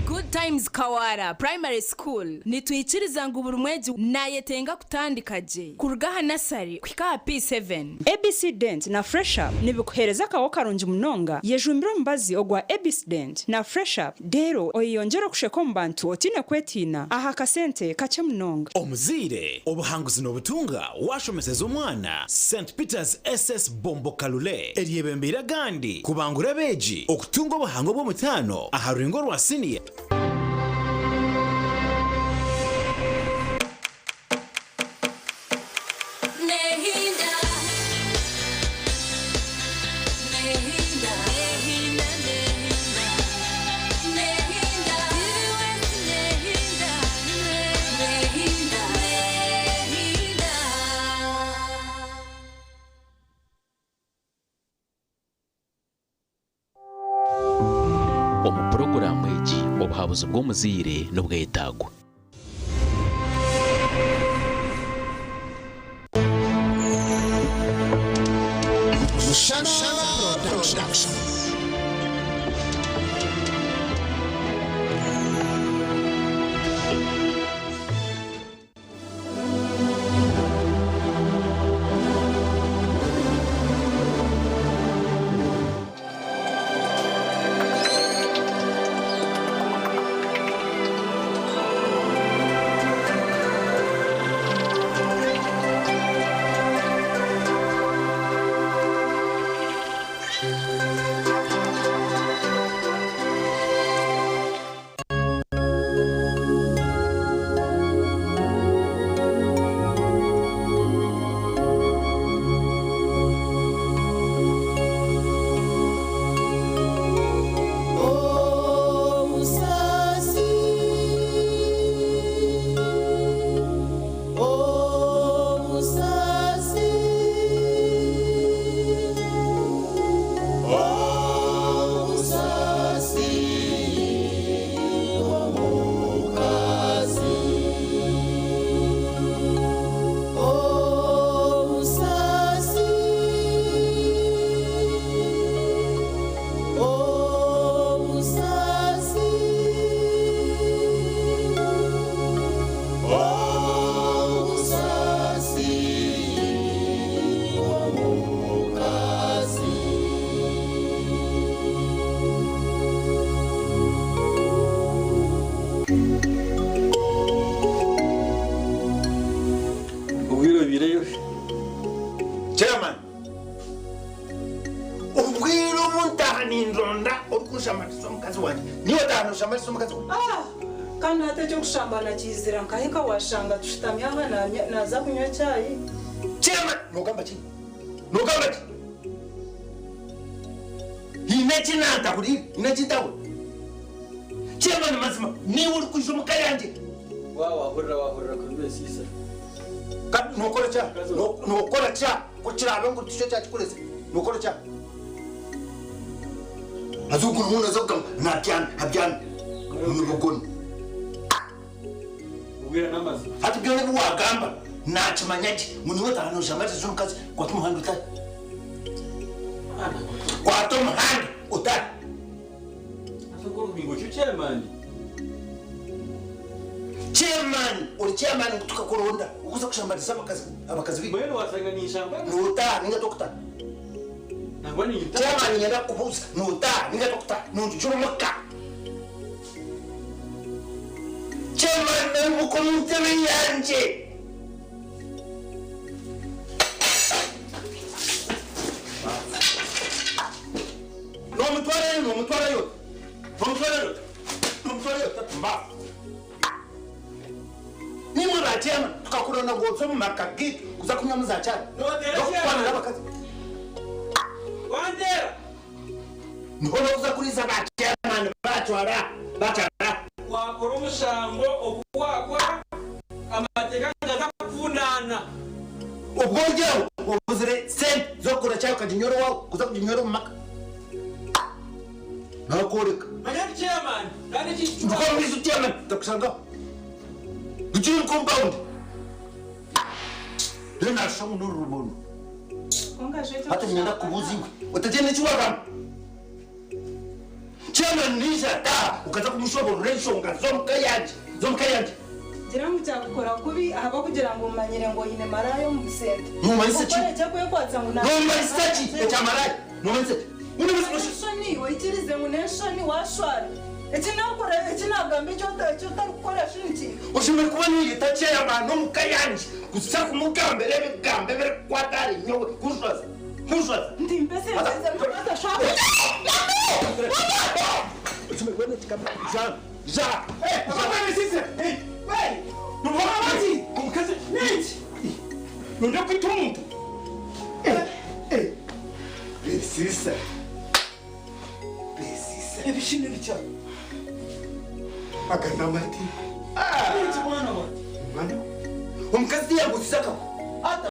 Good Times Kawara Primary School nitwikiriza ngo burumweji nayetenga kutandikaje kurugaha nasari kwika P7 ABC Dent na Fresh Up nibikuhereza kawo karungi munonga yejumbiro mbazi ogwa ABC Dent na Fresh Up dero oyongera kusheko mbantu otine kwetina aha kasente kache munonga omuzire obuhanguzi n'obutunga washomeseza omwana St Peter's SS Bombo Kalule eryebembera gandi kubangura beji okutunga obuhango bw'omutano aha ruringo rwa senior Omu program egi buzi bw'omuzire n'obwetagwa. Production. Chairman, ubwira umuntaha ndonda okushambatisa omukazi wange niyo tano shambatisa omukazi wange. Kandi hata cyo kushambana kizira nkaheka washanga tushitamya hana naza kunywa cyayi. Chairman, nogamba ki? Nogamba ki? Hinechi nanta kuri, hinechi tawe. Chairman mazima, ni uri kujya mukayanje. wahurira kuri sisa. Kandi nokora cha kuchira ngo tusho cya kikureze. Nokora cha. Azukuru umuntu azokam natyana habyana. Nubugoni. Ubwira namazi. Hati byone buwagamba nachimanyaji muntu wotano shamati zumukazi kwa tumuhanda utari. Kwa tumuhanda utari. Azukuru bingo chairman. Chairman, uri chairman tukakuronda ukuza kushambatisa abakazi bibi. Mwene wasanga ni shamba. Nuta ninga dokta. Nangwani chairman yenda kubuza nuta ninga dokta nunjuru maka. Chairman ni mukomutebe yanje. No mutware yo. Mba. Ni mura chairman tukakurona ngotso mumakaki kuza kunywa muzacana. Nokwana labakazi. Wandera. Nikono kuza kuriza ba chairman batwara. Wakora umushango okuwakwa amateka ngaza kuvunana. Ubwongero ubuzire sent zokora cyayo kajinyoro wawe kuza kujinyoro mumaka. Nakoreka. Manyari chairman, kandi ki? Ndukombizo chairman takusanga. Gijuru compound. Lena shamu n'urubono. Hata nyanda kubuziwe. Utajene chiwaka. Chairman nisha ta ukaza kumushobo renshonga zomkayanje. Jiramu cyakora kubi ahaba kugira ngo umanyire ngo yine marayo mu sente. Numanise chi. Kwere cyakwe kwatsa ngo na. Numanise chi ecyamarayo. Numanise. Unibisoni witirize ngo neshoni washwara. Ekinakora ekinagambe cyo tarukora shinti. Ushimwe kuba ni tache y'abantu mukayanje. Gusa kumugambe rebigambe bere kwatari nyowe kushwaza. Ndi mbese nza shaka. Ushimwe kwene tikama ja. Baba sisi. Hey. Nuwazi kumkaze niti. Ndio kitumuntu. Sisi. Ebishine bicha. Akanamati. Niti mwana wa. Mwana. Umkazi yangu sisaka.